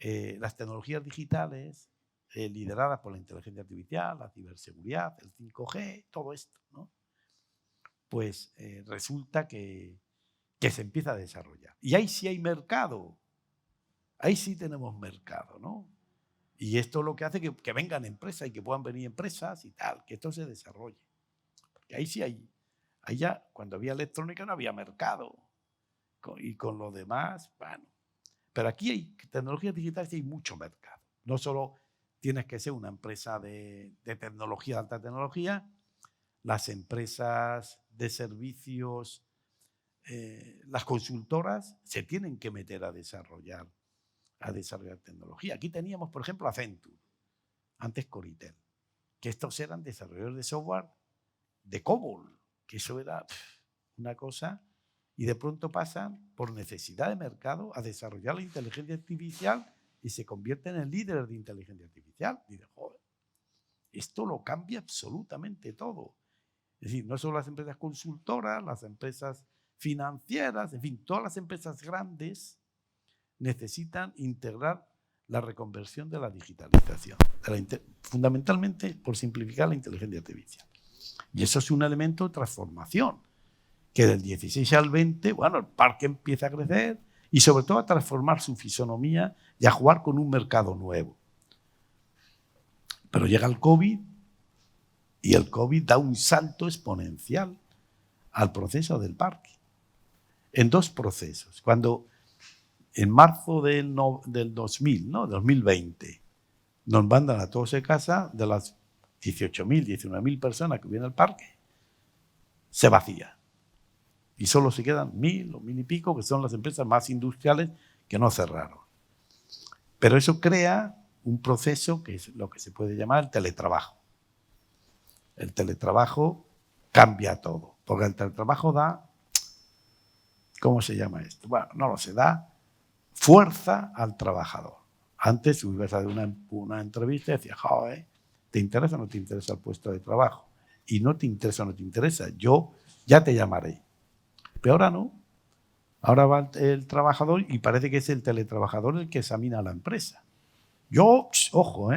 las tecnologías digitales, lideradas por la inteligencia artificial, la ciberseguridad, el 5G, todo esto, ¿no? Pues resulta que se empieza a desarrollar. Y ahí sí hay mercado, ahí sí tenemos mercado, ¿no? Y esto lo que hace que vengan empresas y que puedan venir empresas y tal, que esto se desarrolle. Porque ahí sí hay, ahí ya cuando había electrónica no había mercado. Y con lo demás, bueno. Pero aquí hay tecnologías digitales y hay mucho mercado. No solo tienes que ser una empresa de tecnología, de alta tecnología, las empresas de servicios, las consultoras se tienen que meter a desarrollar tecnología. Aquí teníamos, por ejemplo, Accenture, antes Coritel, que estos eran desarrolladores de software de COBOL, que eso era una cosa, y de pronto pasan por necesidad de mercado a desarrollar la inteligencia artificial y se convierten en líderes de inteligencia artificial. Y de joder, esto lo cambia absolutamente todo. Es decir, no solo las empresas consultoras, las empresas financieras, en fin, todas las empresas grandes necesitan integrar la reconversión de la digitalización, fundamentalmente por simplificar la inteligencia artificial. Y eso es un elemento de transformación, que del 16 al 20, bueno, el parque empieza a crecer y sobre todo a transformar su fisonomía y a jugar con un mercado nuevo. Pero llega el COVID y el COVID da un salto exponencial al proceso del parque, en dos procesos. Cuando en marzo del 2000, ¿no? 2020, nos mandan a todos a casa, de las 18.000, 19.000 personas que vienen al parque, se vacía. Y solo se quedan 1.000 o 1.000 y pico, que son las empresas más industriales que no cerraron. Pero eso crea un proceso que es lo que se puede llamar el teletrabajo. El teletrabajo cambia todo, porque el teletrabajo da, ¿cómo se llama esto? Bueno, no lo sé, da fuerza al trabajador. Antes, si ibas a hacer una entrevista y decías, joder, ¿te interesa o no te interesa el puesto de trabajo? Y no te interesa o no te interesa, yo ya te llamaré. Pero ahora no. Ahora va el trabajador y parece que es el teletrabajador el que examina a la empresa. Yo, ojo,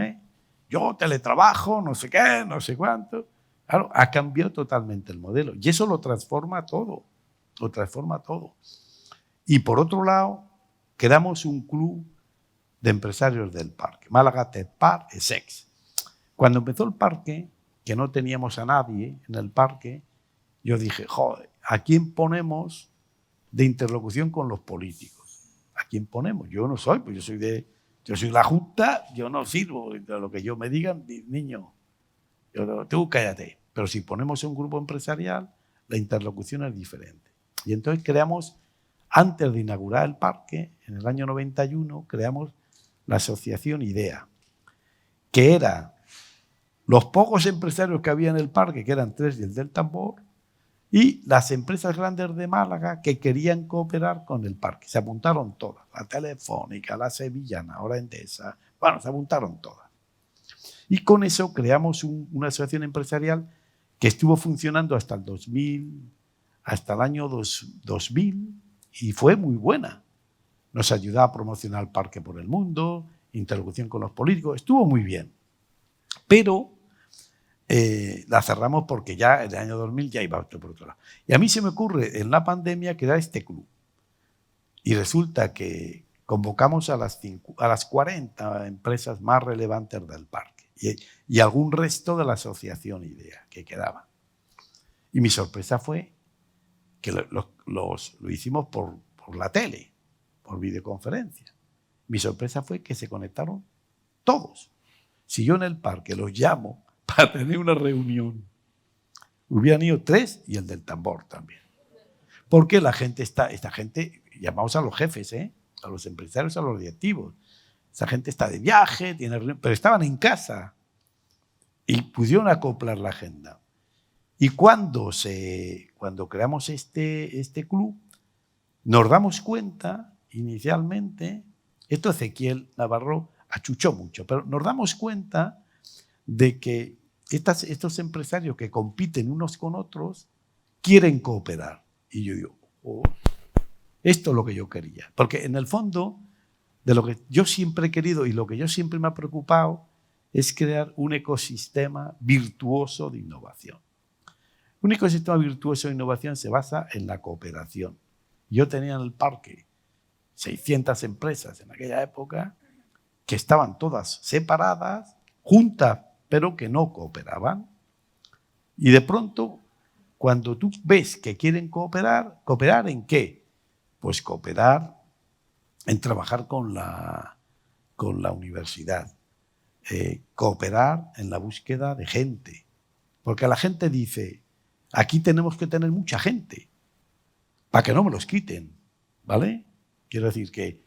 yo teletrabajo, no sé qué, no sé cuánto. Claro, ha cambiado totalmente el modelo. Y eso lo transforma todo. Lo transforma todo. Y por otro lado, creamos un club de empresarios del parque. Málaga Tech Park, ESEX. Cuando empezó el parque, que no teníamos a nadie en el parque, yo dije, joder, ¿a quién ponemos de interlocución con los políticos? ¿A quién ponemos? Yo no soy, pues yo soy la Junta, yo no sirvo. De lo que yo me digan, niño, tú cállate. Pero si ponemos un grupo empresarial, la interlocución es diferente. Y entonces creamos, antes de inaugurar el parque, en el año 91, creamos la asociación IDEA, que era los pocos empresarios que había en el parque, que eran 3 y el del tambor, y las empresas grandes de Málaga que querían cooperar con el parque. Se apuntaron todas, la Telefónica, la Sevillana, ahora Endesa, bueno, se apuntaron todas. Y con eso creamos una asociación empresarial que estuvo funcionando hasta el 2000, hasta el año 2000, y fue muy buena. Nos ayudaba a promocionar el parque por el mundo, interlocución con los políticos, estuvo muy bien. Pero la cerramos porque ya en el año 2000 ya iba por otro lado. Y a mí se me ocurre en la pandemia crear este club. Y resulta que convocamos a las 40 empresas más relevantes del parque y algún resto de la asociación IDEA que quedaba. Y mi sorpresa fue que lo hicimos por la tele, por videoconferencia. Mi sorpresa fue que se conectaron todos. Si yo en el parque los llamo para tener una reunión, hubieran ido 3 y el del tambor también. Porque esta gente, llamamos a los jefes, a los empresarios, a los directivos. Esa gente está de viaje, pero estaban en casa y pudieron acoplar la agenda. Y cuando creamos este club, nos damos cuenta, inicialmente, esto Ezequiel Navarro achuchó mucho, pero nos damos cuenta de que estos empresarios que compiten unos con otros quieren cooperar. Y yo digo, oh, esto es lo que yo quería. Porque en el fondo, de lo que yo siempre he querido y lo que yo siempre me ha preocupado es crear un ecosistema virtuoso de innovación. Un ecosistema virtuoso de innovación se basa en la cooperación. Yo tenía en el parque 600 empresas en aquella época que estaban todas separadas, juntas, pero que no cooperaban. Y de pronto, cuando tú ves que quieren cooperar, ¿cooperar en qué? Pues cooperar en trabajar con la universidad, cooperar en la búsqueda de gente. Porque la gente dice, aquí tenemos que tener mucha gente para que no me los quiten, ¿vale? Quiero decir que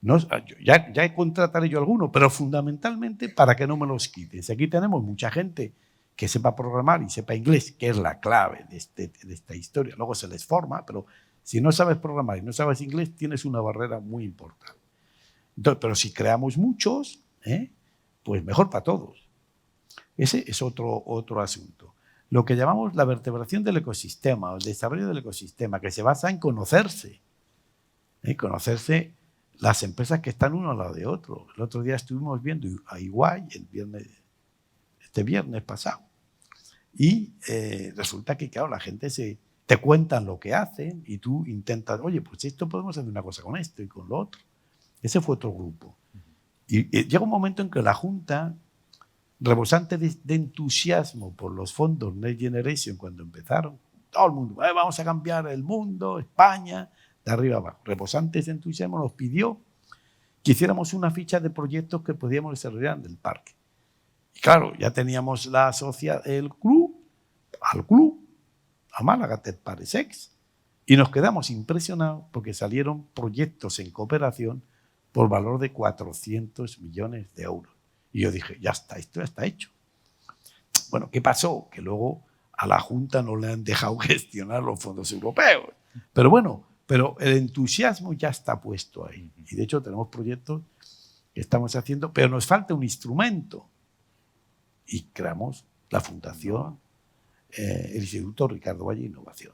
no, ya contrataré yo alguno, pero fundamentalmente para que no me los quiten. Si aquí tenemos mucha gente que sepa programar y sepa inglés, que es la clave de esta historia, luego se les forma, pero si no sabes programar y no sabes inglés, tienes una barrera muy importante. Entonces, pero si creamos muchos, pues mejor para todos. Ese es otro asunto. Lo que llamamos la vertebración del ecosistema, o el desarrollo del ecosistema, que se basa en conocerse. Conocerse las empresas que están uno al lado de otro. El otro día estuvimos viendo a Iguay este viernes pasado. Y resulta que, claro, la gente te cuentan lo que hacen y tú intentas, oye, pues esto podemos hacer una cosa con esto y con lo otro. Ese fue otro grupo. Y llega un momento en que la Junta, rebosante de entusiasmo por los fondos Next Generation cuando empezaron, todo el mundo, vamos a cambiar el mundo, España, de arriba abajo. Rebosante de entusiasmo nos pidió que hiciéramos una ficha de proyectos que podíamos desarrollar en el parque. Y claro, ya teníamos el club, a Málaga Tech Paresex, y nos quedamos impresionados porque salieron proyectos en cooperación por valor de 400 millones de euros. Y yo dije, ya está, esto ya está hecho. Bueno, ¿qué pasó? Que luego a la Junta no le han dejado gestionar los fondos europeos. Pero bueno, el entusiasmo ya está puesto ahí. Y de hecho tenemos proyectos que estamos haciendo, pero nos falta un instrumento. Y creamos la Fundación, el Instituto Ricardo Valle Innovación,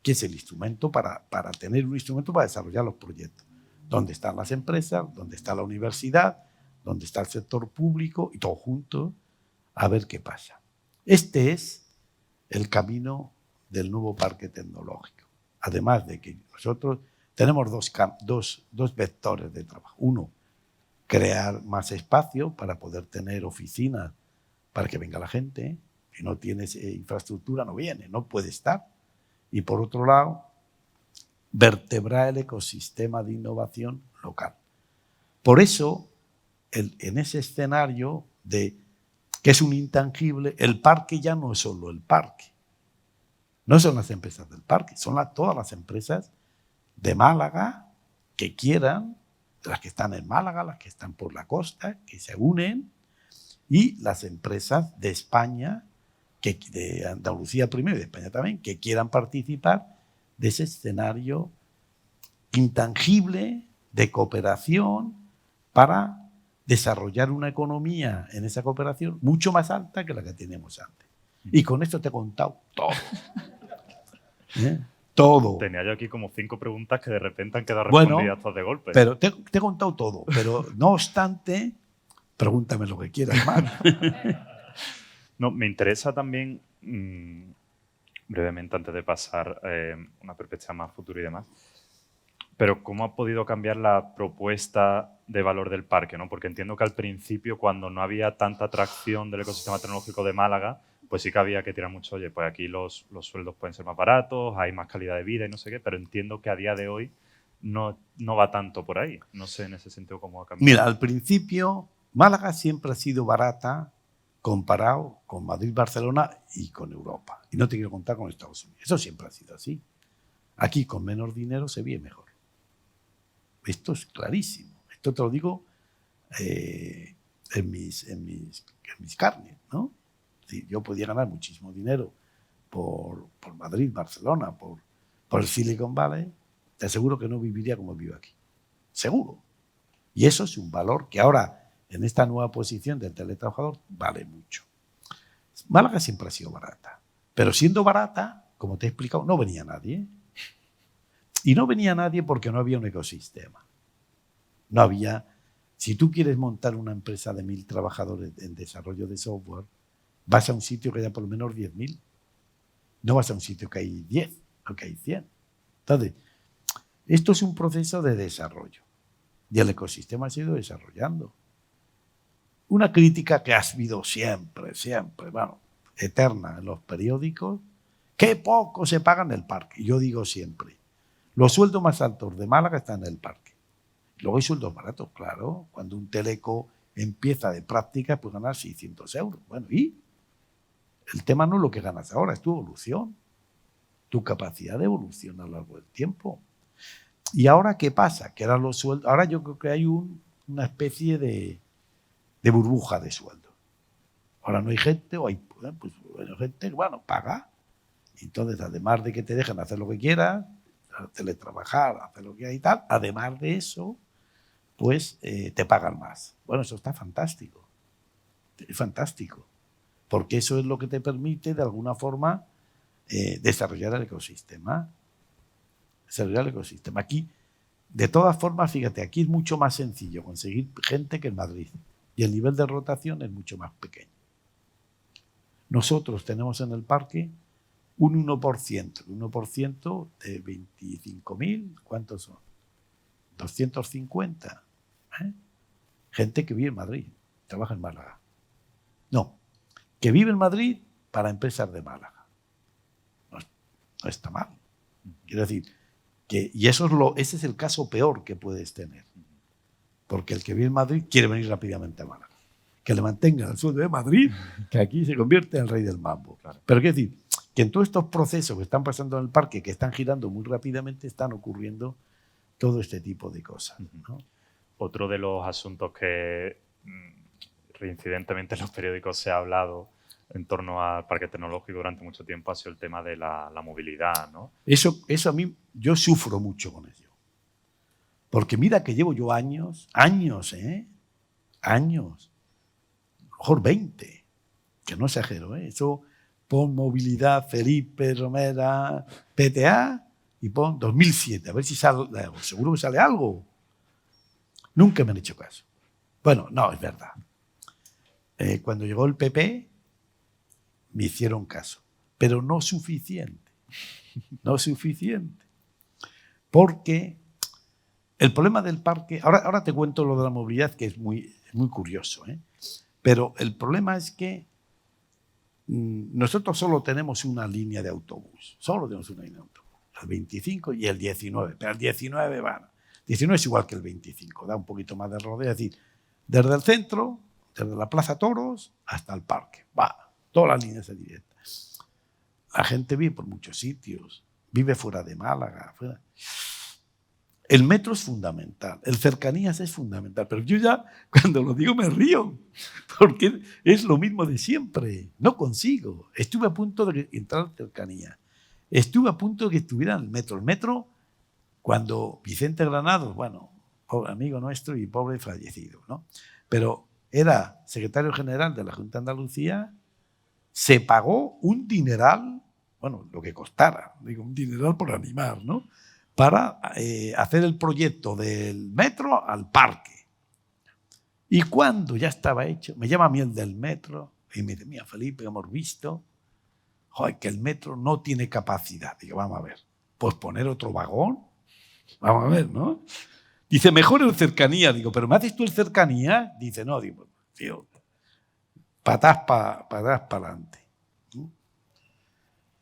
que es el instrumento para tener un instrumento para desarrollar los proyectos. Donde están las empresas, donde está la universidad, donde está el sector público y todo junto a ver qué pasa. Este es el camino del nuevo parque tecnológico. Además de que nosotros tenemos dos vectores de trabajo. Uno, crear más espacio para poder tener oficinas para que venga la gente. Si no tienes infraestructura, no viene, no puede estar. Y por otro lado, vertebrar el ecosistema de innovación local. Por eso, en ese escenario que es un intangible, el parque ya no es solo el parque. No son las empresas del parque, son todas las empresas de Málaga que quieran, las que están en Málaga, las que están por la costa, que se unen, y las empresas de España, de Andalucía primero y de España también, que quieran participar de ese escenario intangible de cooperación para desarrollar una economía en esa cooperación mucho más alta que la que teníamos antes. Y con esto te he contado todo. Todo. Tenía yo aquí como 5 preguntas que de repente han quedado respondidas todas de golpe. Pero te he contado todo. Pero no obstante, pregúntame lo que quieras, hermano. No, me interesa también, brevemente antes de pasar una perspectiva más futura y demás, pero ¿cómo ha podido cambiar la propuesta de valor del parque, ¿no? Porque entiendo que al principio, cuando no había tanta atracción del ecosistema tecnológico de Málaga, pues sí que había que tirar mucho, oye, pues aquí los sueldos pueden ser más baratos, hay más calidad de vida y no sé qué, pero entiendo que a día de hoy no va tanto por ahí. No sé en ese sentido cómo ha cambiado. Mira, al principio Málaga siempre ha sido barata comparado con Madrid, Barcelona y con Europa. Y no te quiero contar con Estados Unidos. Eso siempre ha sido así. Aquí con menos dinero se vive mejor. Esto es clarísimo. Esto te lo digo en mis carnes, ¿no? Sí, yo podía ganar muchísimo dinero por Madrid, Barcelona, por el Silicon Valley. Te aseguro que no viviría como vivo aquí. Seguro. Y eso es un valor que ahora en esta nueva posición del teletrabajador vale mucho. Málaga siempre ha sido barata, pero siendo barata, como te he explicado, no venía nadie. Y no venía nadie porque no había un ecosistema. No había... Si tú quieres montar una empresa de 1.000 trabajadores en desarrollo de software, vas a un sitio que haya por lo menos 10.000. No vas a un sitio que hay 10 o que hay 100. Entonces, esto es un proceso de desarrollo. Y el ecosistema se ha ido desarrollando. Una crítica que ha habido siempre, bueno, eterna en los periódicos, qué poco se paga en el parque. Yo digo siempre, los sueldos más altos de Málaga están en el parque. Luego hay sueldos baratos, claro. Cuando un teleco empieza de práctica, puede ganar 600 euros. Bueno, ¿y? El tema no es lo que ganas ahora, es tu evolución, tu capacidad de evolución a lo largo del tiempo. ¿Y ahora qué pasa? Que ahora los sueldos, ahora yo creo que hay una especie de burbuja de sueldo. Ahora no hay gente, o hay gente que, bueno, paga. Entonces, además de que te dejan hacer lo que quieras, teletrabajar, hacer lo que hay y tal, además de eso, pues te pagan más. Bueno, eso está fantástico. Es fantástico. Porque eso es lo que te permite, de alguna forma, desarrollar el ecosistema. Desarrollar el ecosistema. Aquí, de todas formas, fíjate, aquí es mucho más sencillo conseguir gente que en Madrid. Y el nivel de rotación es mucho más pequeño. Nosotros tenemos en el parque un 1%. Un 1% de 25.000, ¿cuántos son? 250. Gente que vive en Madrid, trabaja en Málaga. No, que vive en Madrid para empresas de Málaga. No está mal. Quiero decir, y ese es el caso peor que puedes tener. Porque el que vive en Madrid quiere venir rápidamente a Málaga. Que le mantengan el sueldo de Madrid, que aquí se convierte en el rey del mambo. Claro. Pero quiero decir, que en todos estos procesos que están pasando en el parque, que están girando muy rápidamente, están ocurriendo todo este tipo de cosas, ¿no? Otro de los asuntos que reincidentemente en los periódicos se ha hablado en torno al parque tecnológico durante mucho tiempo ha sido el tema de la movilidad, ¿no? Eso a mí, yo sufro mucho con ello. Porque mira que llevo yo años, a lo mejor 20, que no exagero, eso, pon movilidad, Felipe, Romera, PTA, y pon 2007, a ver si sale algo. Seguro que sale algo. Nunca me han hecho caso. Bueno, no, es verdad. Cuando llegó el PP, me hicieron caso, pero no suficiente. No suficiente. Porque el problema del parque, ahora te cuento lo de la movilidad, que es muy curioso, pero el problema es que nosotros solo tenemos una línea de autobús, el 25 y el 19, pero el 19, bueno, 19 es igual que el 25, da un poquito más de rodeo, es decir, desde el centro, desde la Plaza Toros hasta el parque, todas las líneas de directa. La gente vive por muchos sitios, vive fuera de Málaga, fuera. El metro es fundamental, el cercanías es fundamental, pero yo ya cuando lo digo me río, porque es lo mismo de siempre, no consigo. Estuve a punto de entrar en cercanía, estuve a punto de que estuviera en el metro. El metro, cuando Vicente Granados, bueno, pobre amigo nuestro y pobre fallecido, ¿no? Pero era secretario general de la Junta de Andalucía, se pagó un dineral, bueno, lo que costara, digo, un dineral por animar, ¿no? Para hacer el proyecto del metro al parque. Y cuando ya estaba hecho, me llama a mí el del metro y me dice, mira, Felipe, hemos visto que el metro no tiene capacidad. Digo, vamos a ver, pues poner otro vagón, vamos a ver, ¿no? Dice, mejor el cercanía. Digo, ¿pero me haces tú el cercanía? Dice, no, digo, tío, patas para adelante.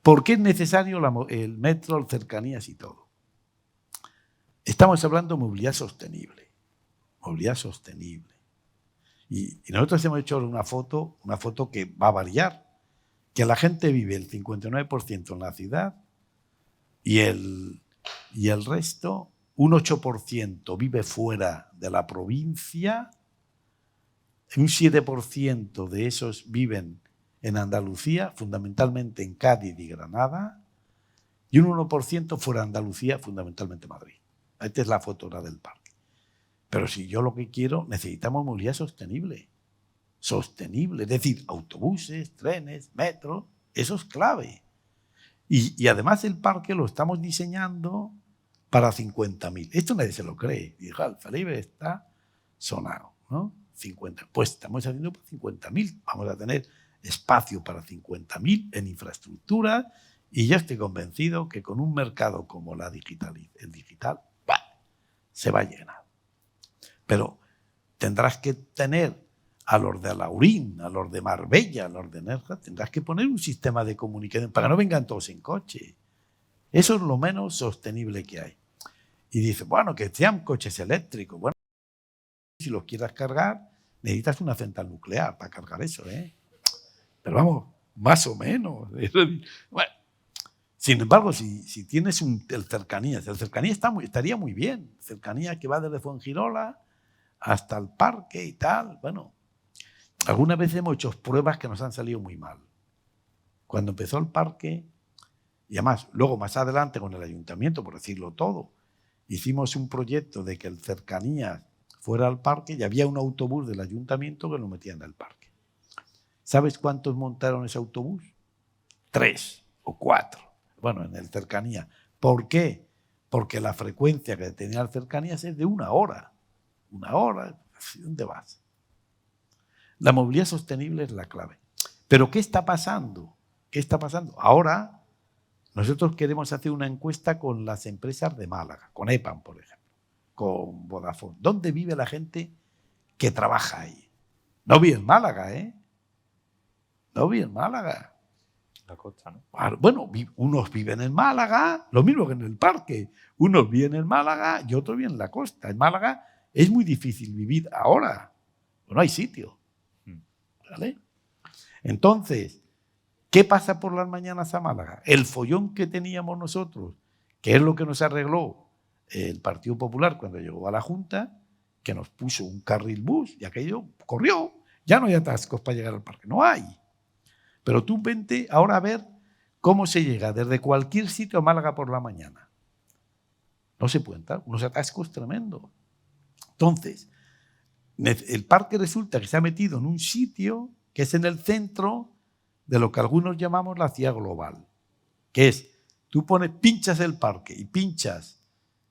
¿Por qué es necesario el metro, el cercanías y todo? Estamos hablando de movilidad sostenible. Movilidad sostenible. Y nosotros hemos hecho una foto que va a variar. Que la gente vive el 59% en la ciudad y el resto, un 8% vive fuera de la provincia, un 7% de esos viven en Andalucía, fundamentalmente en Cádiz y Granada, y un 1% fuera de Andalucía, fundamentalmente Madrid. Esta es la foto del parque. Pero si yo lo que quiero, necesitamos movilidad sostenible. Sostenible, es decir, autobuses, trenes, metros, eso es clave. Y además el parque lo estamos diseñando para 50.000. Esto nadie se lo cree. Dijo, Alfalibre está sonado, ¿no? 50. Pues estamos haciendo para 50.000. Vamos a tener espacio para 50.000 en infraestructura y yo estoy convencido que con un mercado como el digital, ¡bah!, se va a llenar. Pero tendrás que tener a los de Alaurín, a los de Marbella, a los de Nerja, tendrás que poner un sistema de comunicación para que no vengan todos en coche. Eso es lo menos sostenible que hay. Y dice, bueno, que sean coches eléctricos. Bueno, si los quieras cargar, necesitas una central nuclear para cargar eso, ¿eh? Pero vamos, más o menos. Bueno, sin embargo, si tienes el cercanías estaría muy bien. Cercanía que va desde Fuengirola hasta el parque y tal. Bueno, algunas veces hemos hecho pruebas que nos han salido muy mal. Cuando empezó el parque, y además, luego más adelante con el ayuntamiento, por decirlo todo, hicimos un proyecto de que el cercanías fuera al parque y había un autobús del ayuntamiento que lo metía en el parque. ¿Sabes cuántos montaron ese autobús? 3 o 4. Bueno, en el cercanía. ¿Por qué? Porque la frecuencia que tenía el cercanías es de 1 hora. 1 hora, ¿dónde vas? La movilidad sostenible es la clave. ¿Pero qué está pasando? ¿Qué está pasando? Ahora nosotros queremos hacer una encuesta con las empresas de Málaga, con EPAM, por ejemplo, con Vodafone. ¿Dónde vive la gente que trabaja ahí? No vive en Málaga, ¿eh? No vive en Málaga. La costa, ¿no? Bueno, unos viven en Málaga, lo mismo que en el parque. Unos viven en Málaga y otros viven en la costa. En Málaga es muy difícil vivir ahora. No hay sitio. ¿Vale? Entonces, ¿qué pasa por las mañanas a Málaga? El follón que teníamos nosotros, que es lo que nos arregló el Partido Popular cuando llegó a la Junta, que nos puso un carril bus y aquello corrió. Ya no hay atascos para llegar al parque, no hay. Pero tú vente ahora a ver cómo se llega desde cualquier sitio a Málaga por la mañana. No se puede entrar, unos atascos tremendos. Entonces, el parque resulta que se ha metido en un sitio que es en el centro de lo que algunos llamamos la ciudad global, que es, tú pinchas el parque y pinchas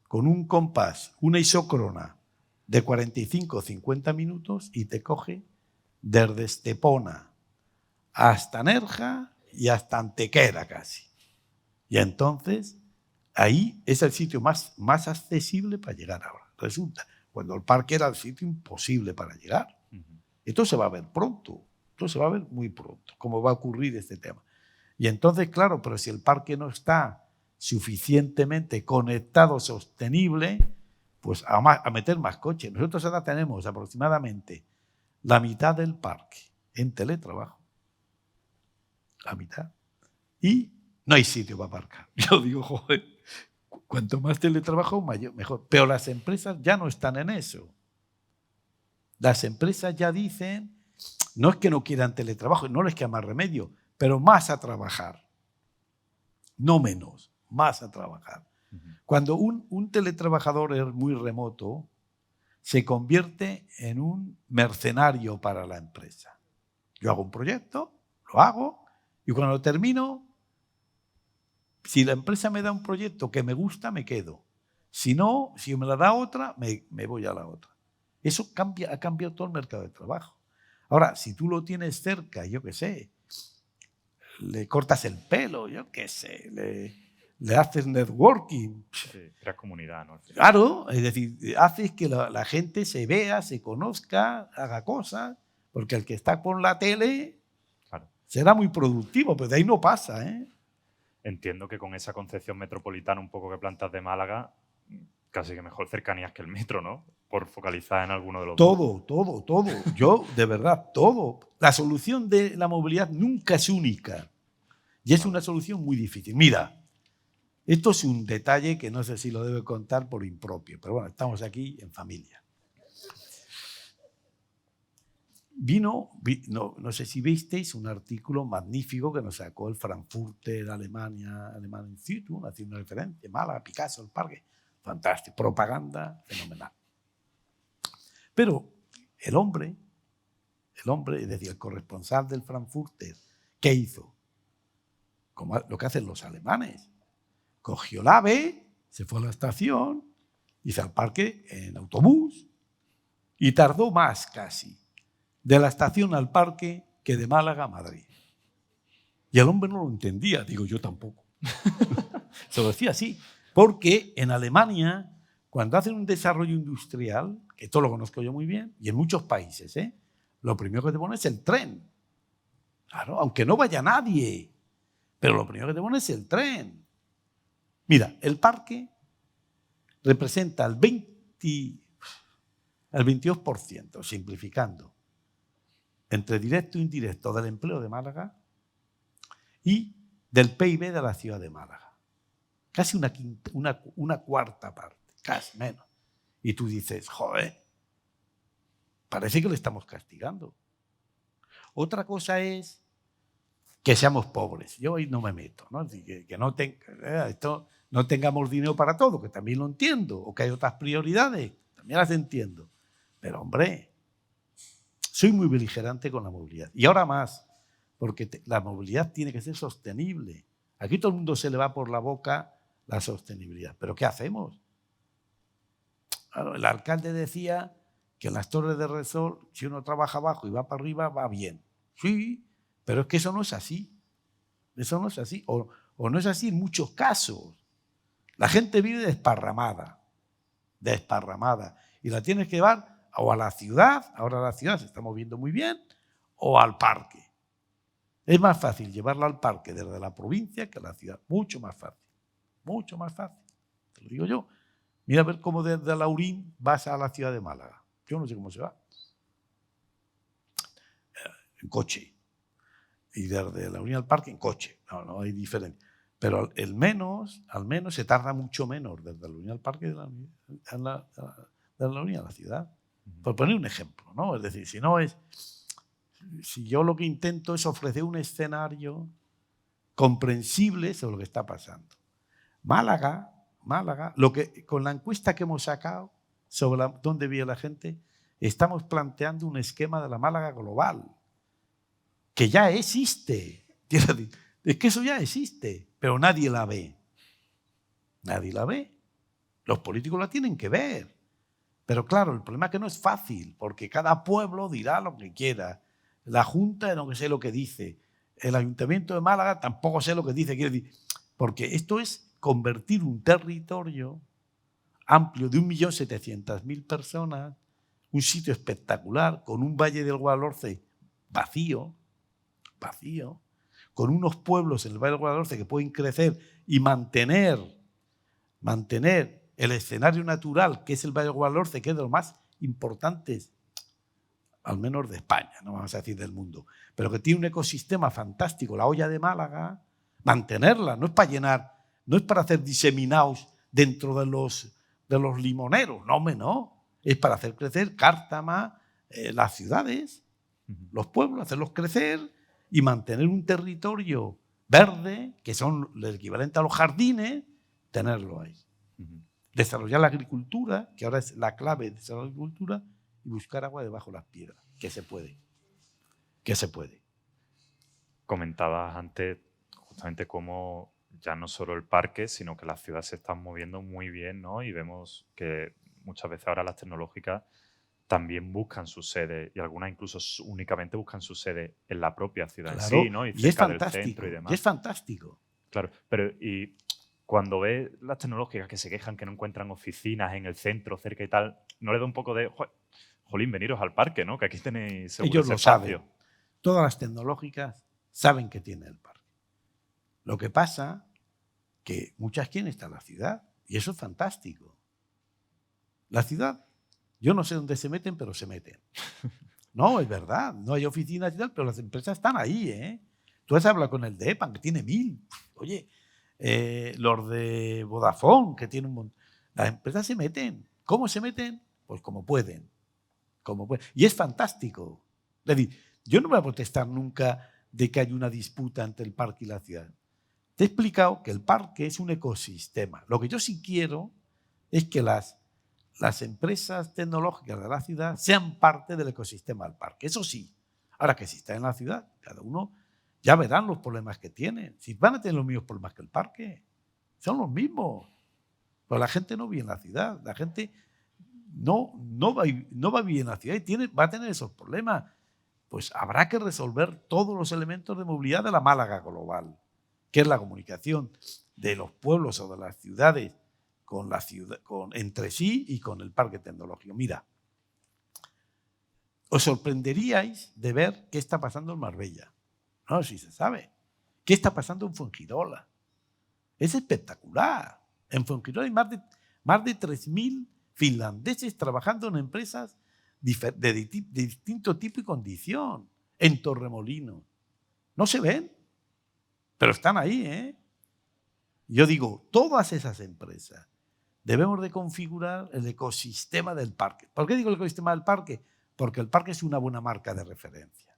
con un compás, una isócrona de 45 o 50 minutos y te coge desde Estepona hasta Nerja y hasta Antequera casi. Y entonces ahí es el sitio más accesible para llegar ahora. Resulta, cuando el parque era el sitio imposible para llegar. Esto se va a ver pronto, esto se va a ver muy pronto, cómo va a ocurrir este tema. Y entonces, claro, pero si el parque no está suficientemente conectado, sostenible, pues a meter más coches. Nosotros ahora tenemos aproximadamente la mitad del parque en teletrabajo. La mitad. Y no hay sitio para aparcar. Yo digo, joder, cuanto más teletrabajo, mejor. Pero las empresas ya no están en eso. Las empresas ya dicen, no es que no quieran teletrabajo, no les queda más remedio, pero más a trabajar. No menos, más a trabajar. Cuando un teletrabajador es muy remoto, se convierte en un mercenario para la empresa. Yo hago un proyecto, lo hago, y cuando lo termino, si la empresa me da un proyecto que me gusta, me quedo. Si no, si me la da otra, me voy a la otra. Eso ha cambiado todo el mercado de trabajo. Ahora, si tú lo tienes cerca, yo qué sé, le cortas el pelo, yo qué sé, le haces networking. Sí, creas comunidad, ¿no? Claro, es decir, haces que la gente se vea, se conozca, haga cosas, porque el que está por la tele será muy productivo, pero de ahí no pasa, ¿eh? Entiendo que con esa concepción metropolitana un poco que plantas de Málaga, casi que mejor cercanías que el metro, ¿no? Por focalizar en alguno de los dos. Todo. Yo, de verdad, todo. La solución de la movilidad nunca es única. Y es una solución muy difícil. Mira, esto es un detalle que no sé si lo debo contar por impropio, pero bueno, estamos aquí en familia. No sé si visteis un artículo magnífico que nos sacó el Frankfurter Alemán Institut, haciendo una referencia, Málaga, Picasso, el parque. Fantástico, propaganda fenomenal. Pero el hombre, es decir, el corresponsal del Frankfurter, ¿qué hizo? Como lo que hacen los alemanes. Cogió el AVE, se fue a la estación, hizo al parque en autobús y tardó más casi de la estación al parque que de Málaga a Madrid. Y el hombre no lo entendía, digo yo tampoco. Se lo decía así, porque en Alemania, cuando hacen un desarrollo industrial, que esto lo conozco yo muy bien, y en muchos países, lo primero que te ponen es el tren. Claro, aunque no vaya nadie, pero lo primero que te ponen es el tren. Mira, el parque representa el 22%, simplificando, entre directo e indirecto del empleo de Málaga y del PIB de la ciudad de Málaga. Casi una cuarta parte, casi menos. Y tú dices, joder, parece que le estamos castigando. Otra cosa es que seamos pobres. Yo ahí no me meto, ¿no? Que no tengamos dinero para todo, que también lo entiendo, o que hay otras prioridades, también las entiendo. Pero, hombre, soy muy beligerante con la movilidad. Y ahora más, porque la movilidad tiene que ser sostenible. Aquí todo el mundo se le va por la boca la sostenibilidad. ¿Pero qué hacemos? Claro, el alcalde decía que en las Torres de Resol, si uno trabaja abajo y va para arriba, va bien. Sí, pero es que eso no es así. Eso no es así. O no es así en muchos casos. La gente vive desparramada. Y la tienes que llevar o a la ciudad, ahora la ciudad se está moviendo muy bien, o al parque. Es más fácil llevarla al parque desde la provincia que a la ciudad. Mucho más fácil. Mucho más fácil. Te lo digo yo. Mira a ver cómo desde Laurín vas a la ciudad de Málaga. Yo no sé cómo se va. En coche. Y desde Laurín al parque en coche. No hay diferencia. Pero al menos se tarda mucho menos desde Laurín al parque de Laurín a la ciudad. Por poner un ejemplo, ¿no? Es decir, si yo lo que intento es ofrecer un escenario comprensible sobre lo que está pasando. Málaga, con la encuesta que hemos sacado sobre dónde vive la gente, estamos planteando un esquema de la Málaga global, que ya existe. Es que eso ya existe, pero nadie la ve. Nadie la ve. Los políticos la tienen que ver. Pero claro, el problema es que no es fácil, porque cada pueblo dirá lo que quiera. La Junta no sé lo que dice. El Ayuntamiento de Málaga tampoco sé lo que dice. Quiere decir, porque esto es convertir un territorio amplio de 1.700.000 personas, un sitio espectacular, con un valle del Guadalhorce vacío, con unos pueblos en el valle del Guadalhorce que pueden crecer y mantener el escenario natural, que es el Valle del Guadalhorce, que es de los más importantes, al menos de España, no vamos a decir del mundo, pero que tiene un ecosistema fantástico, la Hoya de Málaga, mantenerla, no es para llenar, no es para hacer diseminados dentro de los limoneros, no, es para hacer crecer Cártama, las ciudades, los pueblos, hacerlos crecer y mantener un territorio verde, que son el equivalente a los jardines, tenerlo ahí. Desarrollar la agricultura, que ahora es la clave de desarrollar la agricultura, y buscar agua debajo de las piedras, que se puede. Comentabas antes justamente cómo ya no solo el parque, sino que las ciudades se están moviendo muy bien, ¿no? Y vemos que muchas veces ahora las tecnológicas también buscan su sede, y algunas incluso únicamente buscan su sede en la propia ciudad en sí, ¿no? Y es fantástico, y es fantástico. Claro, pero y cuando ves las tecnológicas que se quejan que no encuentran oficinas en el centro, cerca y tal, ¿no le da un poco de, jolín, veniros al parque, ¿no? Que aquí tenéis seguro ellos ese lo espacio? saben. Todas las tecnológicas saben que tiene el parque. Lo que pasa que muchas quieren estar en la ciudad, y eso es fantástico. La ciudad, yo no sé dónde se meten, pero se meten. No, es verdad, no hay oficinas y tal, pero las empresas están ahí, ¿eh? Tú has hablado con el de EPAN, que tiene 1.000. Oye, los de Vodafone, que tienen un montón. Las empresas se meten. ¿Cómo se meten? Pues como pueden. Y es fantástico. Es decir, yo no voy a protestar nunca de que haya una disputa entre el parque y la ciudad. Te he explicado que el parque es un ecosistema. Lo que yo sí quiero es que las las empresas tecnológicas de la ciudad sean parte del ecosistema del parque. Eso sí, ahora que si está en la ciudad, cada uno ya verán los problemas que tienen. Si van a tener los mismos problemas que el parque, son los mismos. Pero la gente no vive en la ciudad, la gente no va a vivir en la ciudad y va a tener esos problemas. Pues habrá que resolver todos los elementos de movilidad de la Málaga global, que es la comunicación de los pueblos o de las ciudades con la ciudad, entre sí y con el parque tecnológico. Mira, os sorprenderíais de ver qué está pasando en Marbella. No, si se sabe. ¿Qué está pasando en Fuengirola? Es espectacular. En Fuengirola hay más de 3.000 finlandeses trabajando en empresas de distinto tipo y condición. En Torremolinos. No se ven, pero están ahí, ¿eh? Yo digo, todas esas empresas debemos de configurar el ecosistema del parque. ¿Por qué digo el ecosistema del parque? Porque el parque es una buena marca de referencia.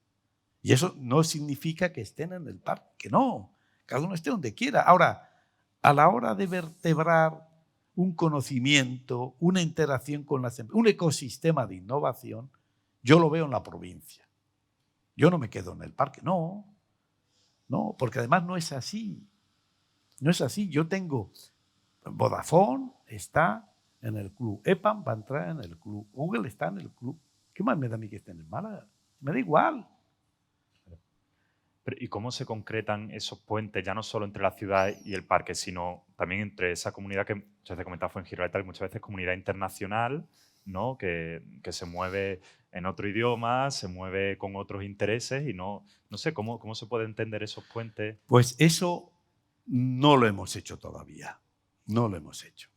Y eso no significa que estén en el parque, que no. Cada uno esté donde quiera. Ahora, a la hora de vertebrar un conocimiento, una interacción con las empresas, un ecosistema de innovación, yo lo veo en la provincia. Yo no me quedo en el parque, no, porque además no es así. No es así. Yo tengo Vodafone está en el club, EPAM va a entrar en el club, Google está en el club. ¿Qué más me da a mí que esté en el Málaga? Me da igual. ¿Y cómo se concretan esos puentes, ya no solo entre la ciudad y el parque, sino también entre esa comunidad que muchas veces comentaba Fuengirola y tal, muchas veces comunidad internacional, ¿no? Que se mueve en otro idioma, se mueve con otros intereses y no sé, ¿cómo se puede entender esos puentes? Pues eso no lo hemos hecho todavía. No lo hemos hecho.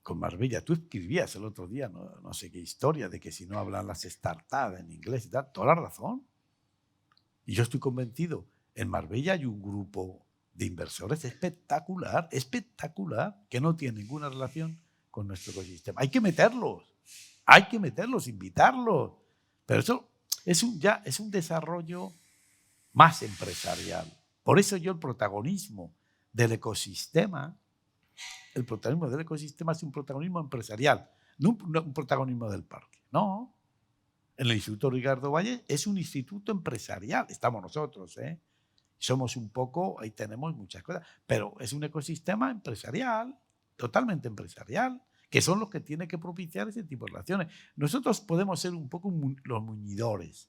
Con Marbella, tú escribías el otro día, no sé qué historia, de que si no hablan las startups en inglés y tal, toda la razón. Y yo estoy convencido, en Marbella hay un grupo de inversores espectacular, que no tiene ninguna relación con nuestro ecosistema. Hay que meterlos, invitarlos. Pero eso es un desarrollo más empresarial. Por eso yo el protagonismo del ecosistema es un protagonismo empresarial, no un protagonismo del parque. No, en el Instituto Ricardo Valle es un instituto empresarial, estamos nosotros, somos un poco, ahí tenemos muchas cosas, pero es un ecosistema empresarial, totalmente empresarial, que son los que tienen que propiciar ese tipo de relaciones. Nosotros podemos ser un poco los muñidores,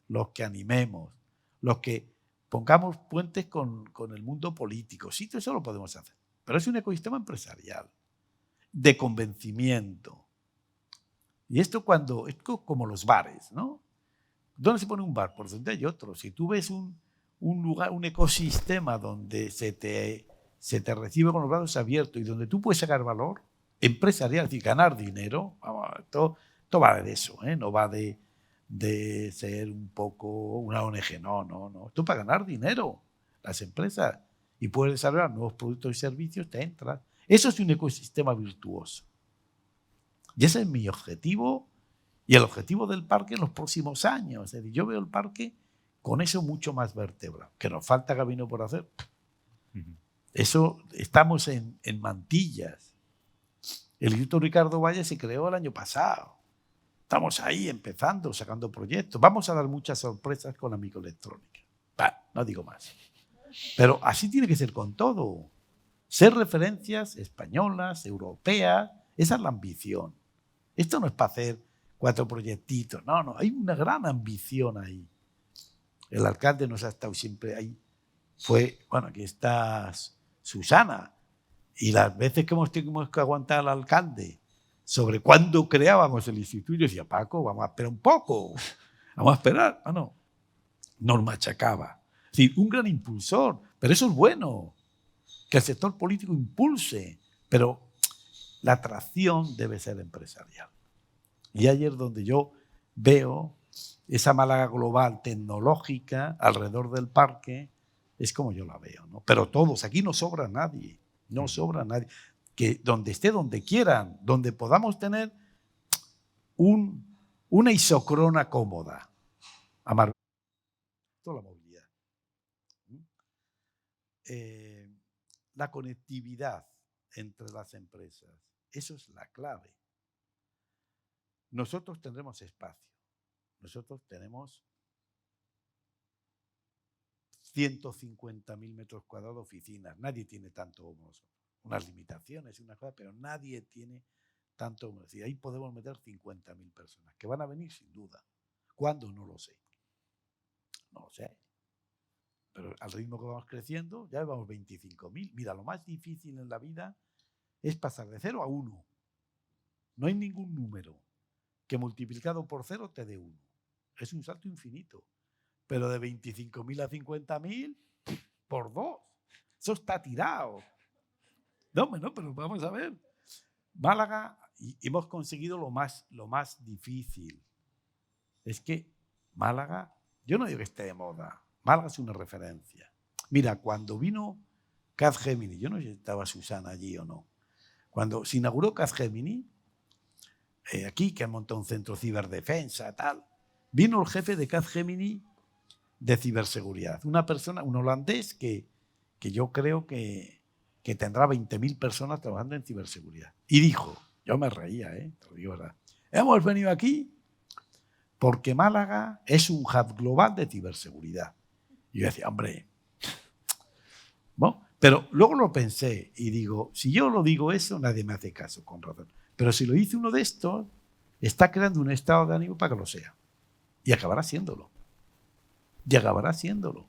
los que animemos, los que pongamos puentes con el mundo político. Sí, todo eso lo podemos hacer, pero es un ecosistema empresarial, de convencimiento. Y esto es como los bares, ¿no? ¿Dónde se pone un bar? Por donde hay otro. Si tú ves un lugar, un ecosistema donde se te recibe con los brazos abiertos y donde tú puedes sacar valor empresarial, es decir, ganar dinero, vamos, esto va de eso, no va de ser un poco una ONG, no. Esto para ganar dinero, las empresas, y puedes desarrollar nuevos productos y servicios, te entras. Eso es un ecosistema virtuoso. Y ese es mi objetivo y el objetivo del parque en los próximos años. Es decir, yo veo el parque con eso mucho más vertebrado. Que nos falta camino por hacer. Eso, estamos en mantillas. El Instituto Ricardo Valle se creó el año pasado. Estamos ahí empezando, sacando proyectos. Vamos a dar muchas sorpresas con la microelectrónica. No digo más. Pero así tiene que ser con todo. Ser referencias españolas, europeas, esa es la ambición. Esto no es para hacer 4 proyectitos, no, hay una gran ambición ahí. El alcalde nos ha estado siempre ahí. Aquí está Susana, y las veces que hemos tenido que aguantar al alcalde sobre cuándo creábamos el instituto, yo decía, Paco, vamos a esperar un poco, vamos a esperar. Nos machacaba. Es decir, un gran impulsor, pero eso es bueno, que el sector político impulse, pero la atracción debe ser empresarial. Y ahí es donde yo veo esa Málaga global tecnológica alrededor del parque, es como yo la veo, ¿no? Pero todos, aquí no sobra nadie, que donde esté, donde quieran, donde podamos tener una isocrona cómoda. Toda la movilidad. La conectividad entre las empresas, eso es la clave. nosotros tendremos espacio. Nosotros tenemos 150.000 metros cuadrados de oficinas. Nadie tiene tanto como nosotros. Unas limitaciones, una cosa, pero nadie tiene tanto como nosotros. Y ahí podemos meter 50.000 personas, que van a venir sin duda. ¿Cuándo? No lo sé. No lo sé. Pero al ritmo que vamos creciendo, ya llevamos 25.000. Mira, lo más difícil en la vida es pasar de 0 a 1. No hay ningún número que multiplicado por 0 te dé 1. Es un salto infinito. Pero de 25.000 a 50.000, por 2. Eso está tirado. No, pero vamos a ver. Málaga, y hemos conseguido lo más difícil. Es que Málaga, yo no digo que esté de moda. Málaga es una referencia. Mira, cuando vino Capgemini, yo no sé si estaba Susana allí o no. Cuando se inauguró Capgemini, aquí, que han montado un centro de ciberdefensa, tal, vino el jefe de Capgemini de ciberseguridad. Una persona, un holandés que yo creo que tendrá 20.000 personas trabajando en ciberseguridad. Y dijo, yo me reía, te lo digo verdad, hemos venido aquí porque Málaga es un hub global de ciberseguridad. Y yo decía, hombre, ¿no? Pero luego lo pensé y digo, si yo lo digo eso, nadie me hace caso, con razón. Pero si lo dice uno de estos, está creando un estado de ánimo para que lo sea. Y acabará siéndolo. Y acabará siéndolo.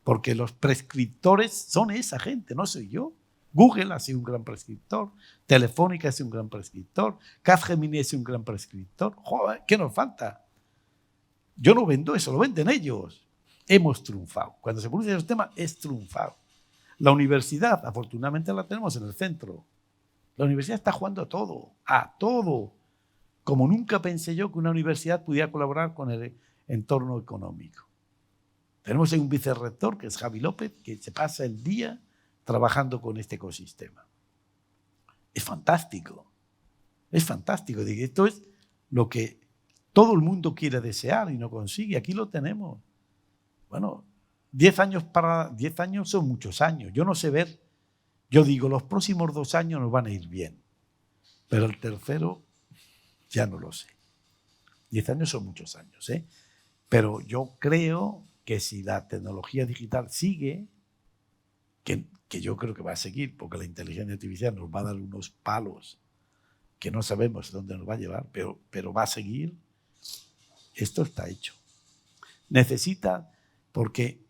Porque los prescriptores son esa gente, no soy yo. Google ha sido un gran prescriptor, Telefónica es un gran prescriptor, Capgemini es un gran prescriptor. Joder, ¿qué nos falta? Yo no vendo eso, lo venden ellos. Hemos triunfado. Cuando se producen esos temas, es triunfado. La universidad, afortunadamente, la tenemos en el centro. La universidad está jugando a todo. Como nunca pensé yo que una universidad pudiera colaborar con el entorno económico. Tenemos un vicerrector, que es Javi López, que se pasa el día trabajando con este ecosistema. Es fantástico. Es fantástico. Esto es lo que todo el mundo quiere desear y no consigue. Aquí lo tenemos. Bueno, 10 años son muchos años. Yo no sé ver. Yo digo, los próximos 2 años nos van a ir bien. Pero el tercero, ya no lo sé. 10 años son muchos años, ¿eh? Pero yo creo que si la tecnología digital sigue, que yo creo que va a seguir, porque la inteligencia artificial nos va a dar unos palos que no sabemos dónde nos va a llevar, pero va a seguir, esto está hecho. Necesita, porque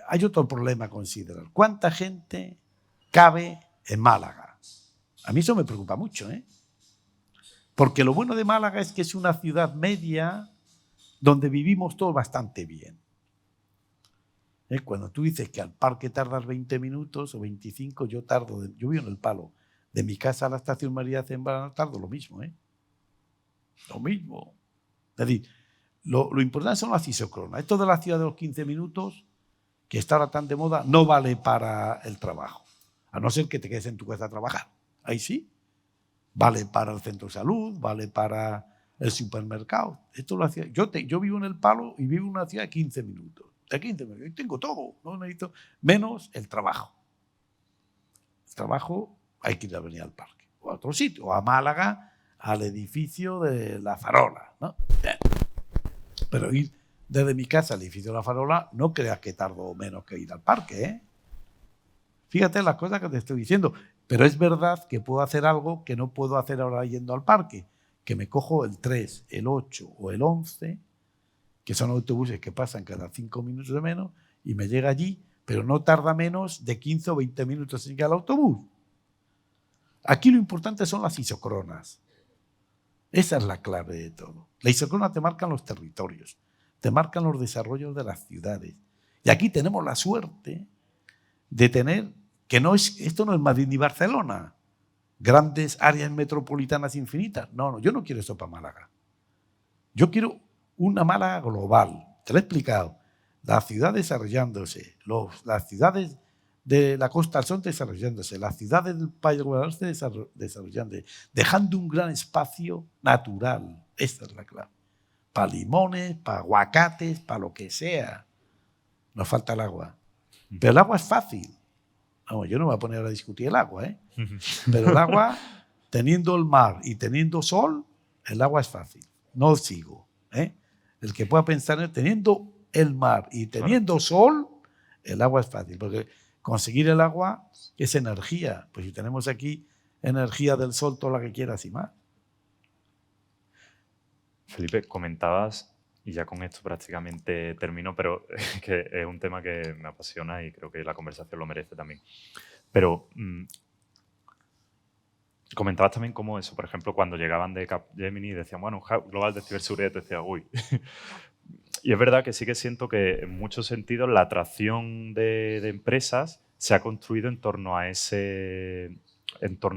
hay otro problema a considerar. ¿Cuánta gente cabe en Málaga? A mí eso me preocupa mucho, ¿eh? Porque lo bueno de Málaga es que es una ciudad media donde vivimos todos bastante bien. Cuando tú dices que al parque tardas 20 minutos o 25, yo vivo en el Palo. De mi casa a la estación María Zambrano tardo lo mismo, ¿eh? Lo mismo. Es decir, lo importante son las isócronas. Esto de la ciudad de los 15 minutos, que está ahora tan de moda, no vale para el trabajo. A no ser que te quedes en tu casa a trabajar. Ahí sí. Vale para el centro de salud, vale para el supermercado. Esto lo hacía. Yo vivo en el Palo y vivo en una ciudad de 15 minutos. De 15 minutos. Y tengo todo. No necesito menos el trabajo. El trabajo hay que ir a venir al parque. O a otro sitio. O a Málaga, al edificio de La Farola, ¿no? Pero ir desde mi casa al edificio de La Farola, no creas que tardo menos que ir al parque, ¿eh? Fíjate las cosas que te estoy diciendo. Pero es verdad que puedo hacer algo que no puedo hacer ahora yendo al parque. Que me cojo el 3, el 8 o el 11, que son autobuses que pasan cada 5 minutos de menos, y me llega allí, pero no tarda menos de 15 o 20 minutos en llegar al autobús. Aquí lo importante son las isócronas. Esa es la clave de todo. La isócrona te marcan los territorios, te marcan los desarrollos de las ciudades. Y aquí tenemos la suerte de tener, esto no es Madrid ni Barcelona, grandes áreas metropolitanas infinitas. No, yo no quiero eso para Málaga. Yo quiero una Málaga global. Te lo he explicado. La ciudad desarrollándose, las ciudades de la Costa del Sol desarrollándose, las ciudades del País de Guadalajara desarrollándose, dejando un gran espacio natural. Esta es la clave. Para limones, para aguacates, para lo que sea. Nos falta el agua. Pero el agua es fácil. No, yo no me voy a poner a discutir el agua, ¿eh? Pero el agua, teniendo el mar y teniendo sol, el agua es fácil, no sigo. El que pueda pensar en teniendo el mar y teniendo sol, el agua es fácil, porque conseguir el agua es energía. Pues si tenemos aquí energía del sol, toda la que quieras y más. Felipe, comentabas, y ya con esto prácticamente termino, pero que es un tema que me apasiona y creo que la conversación lo merece también. Pero comentabas también cómo eso, por ejemplo, cuando llegaban de Capgemini y decían, bueno, un hub global de ciberseguridad, te decía, uy. Y es verdad que sí que siento que en muchos sentidos la atracción de empresas se ha construido en torno a ese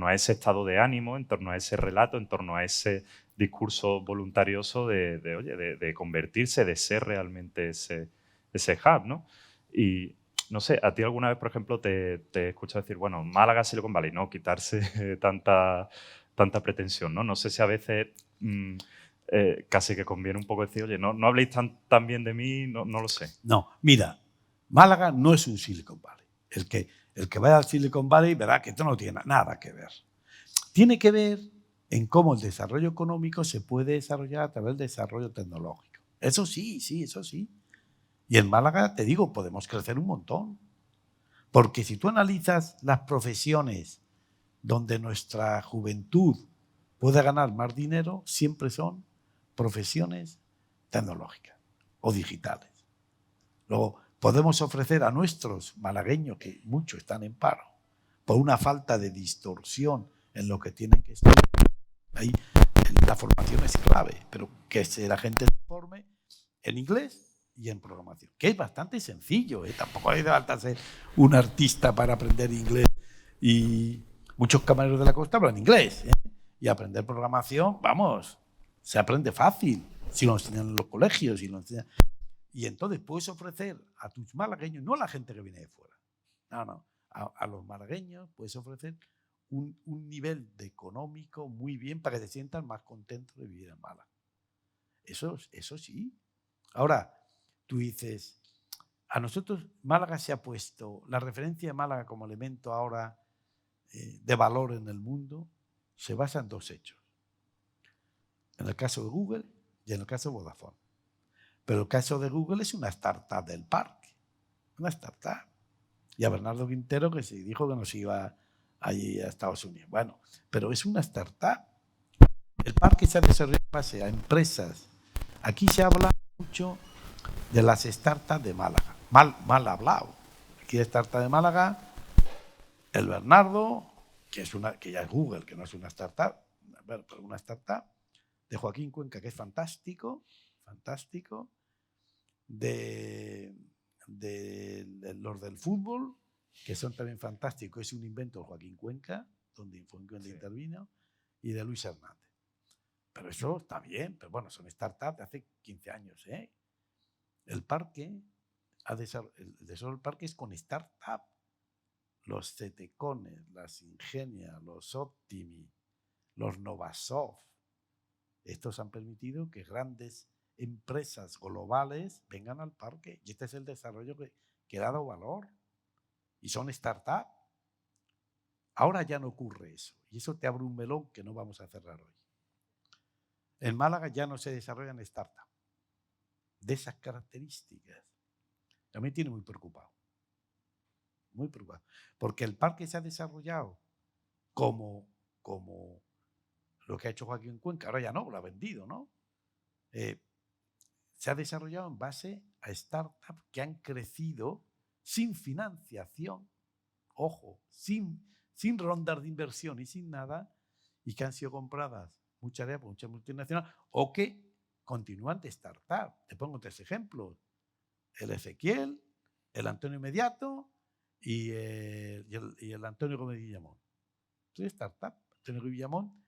estado de ánimo, en torno a ese relato, en torno a ese discurso voluntarioso de convertirse, de ser realmente ese hub, ¿no? Y no sé, a ti alguna vez, por ejemplo, te he escuchado decir, bueno, Málaga, Silicon Valley, no, quitarse tanta pretensión, ¿no? No sé si a veces casi que conviene un poco decir, oye, no habléis tan bien de mí, no lo sé. No, mira, Málaga no es un Silicon Valley. El que vaya al Silicon Valley verá que esto no tiene nada que ver. Tiene que ver en cómo el desarrollo económico se puede desarrollar a través del desarrollo tecnológico. Eso sí, eso sí. Y en Málaga, te digo, podemos crecer un montón. Porque si tú analizas las profesiones donde nuestra juventud puede ganar más dinero, siempre son profesiones tecnológicas o digitales. Luego, podemos ofrecer a nuestros malagueños, que muchos están en paro, por una falta de distorsión en lo que tienen que estudiar. Ahí la formación es clave, pero que la gente se forme en inglés y en programación, que es bastante sencillo. Tampoco hay de falta ser un artista para aprender inglés, y muchos camareros de la costa hablan inglés. Y aprender programación, vamos, se aprende fácil si lo enseñan en los colegios. Y entonces puedes ofrecer a tus malagueños, no a la gente que viene de fuera, no, a los malagueños puedes ofrecer un nivel de económico muy bien para que se sientan más contentos de vivir en Málaga. Eso sí. Ahora, tú dices, a nosotros Málaga se ha puesto, la referencia de Málaga como elemento ahora de valor en el mundo se basa en dos hechos. En el caso de Google y en el caso de Vodafone. Pero el caso de Google es una startup del parque. Una startup. Y a Bernardo Quintero que se dijo que nos iba allí a Estados Unidos. Bueno, pero es una startup. El parque se ha desarrollado en base a empresas. Aquí se habla mucho de las startups de Málaga. Mal hablado. Aquí la startup de Málaga, el Bernardo, que ya es Google, que no es una startup, pero una startup, de Joaquín Cuenca, que es fantástico, de los del fútbol, que son también fantásticos, es un invento de Joaquín Cuenca, donde intervino, y de Luis Hernández. Pero eso está bien, pero bueno, son startups de hace 15 años. El parque, el desarrollo del parque es con startup. Los Cetecones, las Ingenia, los Optimi, los Novasoft, estos han permitido que grandes empresas globales vengan al parque, y este es el desarrollo que ha dado valor, y son startups. Ahora ya no ocurre eso, y eso te abre un melón que no vamos a cerrar hoy. En Málaga ya no se desarrollan startups de esas características. A mí me tiene muy preocupado, porque el parque se ha desarrollado como lo que ha hecho Joaquín Cuenca, ahora ya no, lo ha vendido, ¿no? Se ha desarrollado en base a startups que han crecido sin financiación, ojo, sin rondas de inversión y sin nada, y que han sido compradas muchas de ellas por muchas multinacionales, o que continúan de startup. Te pongo 3 ejemplos. El Ezequiel, el Antonio Mediato y el Antonio Gómez Guillamón. Soy startup. Antonio Gómez Guillamón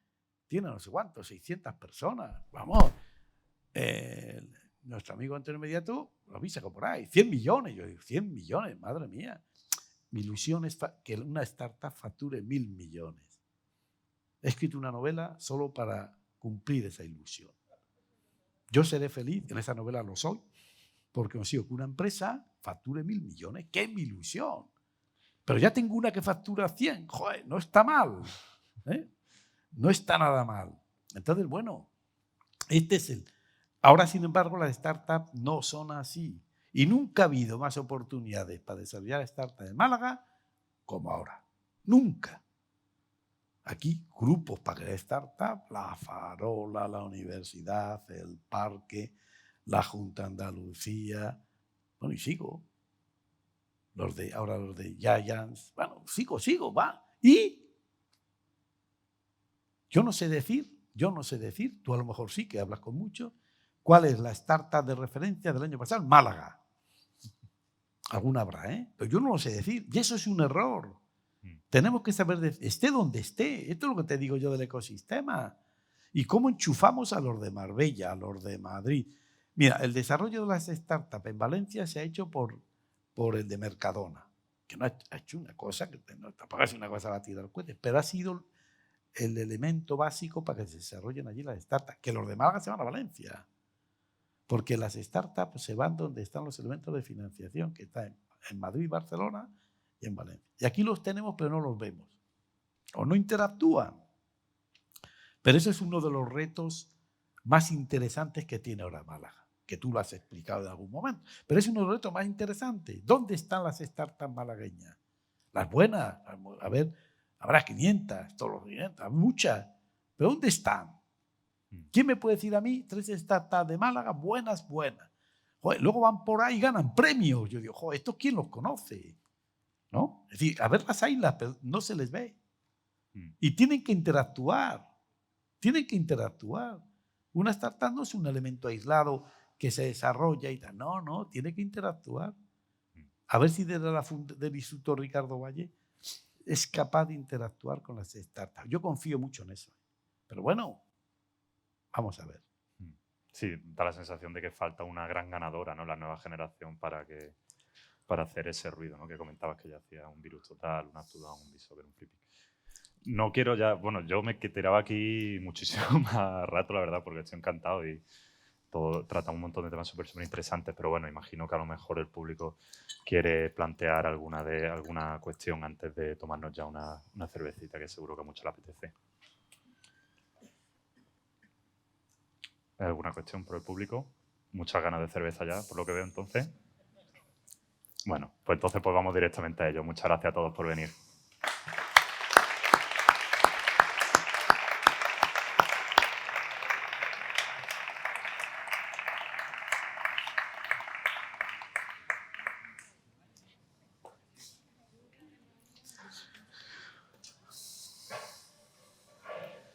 tiene no sé cuántos, 600 personas. Vamos. Nuestro amigo Antonio Mediato lo vi sacó por ahí. 100 millones. Yo digo, 100 millones, madre mía. Mi ilusión es que una startup facture 1.000 millones. He escrito una novela solo para cumplir esa ilusión. Yo seré feliz, en esa novela lo soy, porque consigo que una empresa facture 1.000 millones. ¡Qué mi ilusión! Pero ya tengo una que factura 100. ¡Joder! No está mal. No está nada mal. Entonces, bueno, Este es el. Ahora, sin embargo, las startups no son así. Y nunca ha habido más oportunidades para desarrollar startups en Málaga como ahora. Nunca. Aquí, grupos para crear startups, la Farola, la universidad, el parque, la Junta de Andalucía. Bueno, y sigo. Ahora los de Giants. Bueno, sigo, va. Y yo no sé decir, tú a lo mejor sí que hablas con muchos, cuál es la startup de referencia del año pasado en Málaga. Alguna habrá, ¿eh? Pero yo no lo sé decir. Y eso es un error. Tenemos que saber, esté donde esté. Esto es lo que te digo yo del ecosistema. Y cómo enchufamos a los de Marbella, a los de Madrid. Mira, el desarrollo de las startups en Valencia se ha hecho por el de Mercadona, que no ha hecho una cosa, que no, tampoco es una cosa batida al cohete, pero ha sido el elemento básico para que se desarrollen allí las startups. Que los de Málaga se van a Valencia. Porque las startups se van donde están los elementos de financiación, que están en Madrid, Barcelona y en Valencia. Y aquí los tenemos, pero no los vemos. O no interactúan. Pero eso es uno de los retos más interesantes que tiene ahora Málaga, que tú lo has explicado en algún momento. Pero es uno de los retos más interesantes. ¿Dónde están las startups malagueñas? Las buenas. A ver, habrá 500, todos los 500, muchas. ¿Pero dónde están? ¿Quién me puede decir a mí 3 startups de Málaga buenas? Joder, luego van por ahí y ganan premios. Yo digo, joder, ¿estos quién los conoce? ¿No? Es decir, a ver las islas, pero no se les ve. Y tienen que interactuar. Una startup no es un elemento aislado que se desarrolla y tal. No, tiene que interactuar. A ver si del Instituto Ricardo Valle es capaz de interactuar con las startups. Yo confío mucho en eso. Pero bueno, vamos a ver. Sí, da la sensación de que falta una gran ganadora, ¿no? La nueva generación para hacer ese ruido, ¿no? Que comentabas que ya hacía un Virus Total, un Aptodown, un Bisover, un Flippy. No quiero ya, bueno, yo me tiraba aquí muchísimo más rato, la verdad, porque estoy encantado y trata un montón de temas súper interesantes, pero bueno, imagino que a lo mejor el público quiere plantear alguna cuestión antes de tomarnos ya una cervecita, que seguro que a mucho le apetece. ¿Alguna cuestión por el público? Muchas ganas de cerveza ya, por lo que veo entonces. Bueno, pues entonces vamos directamente a ello. Muchas gracias a todos por venir.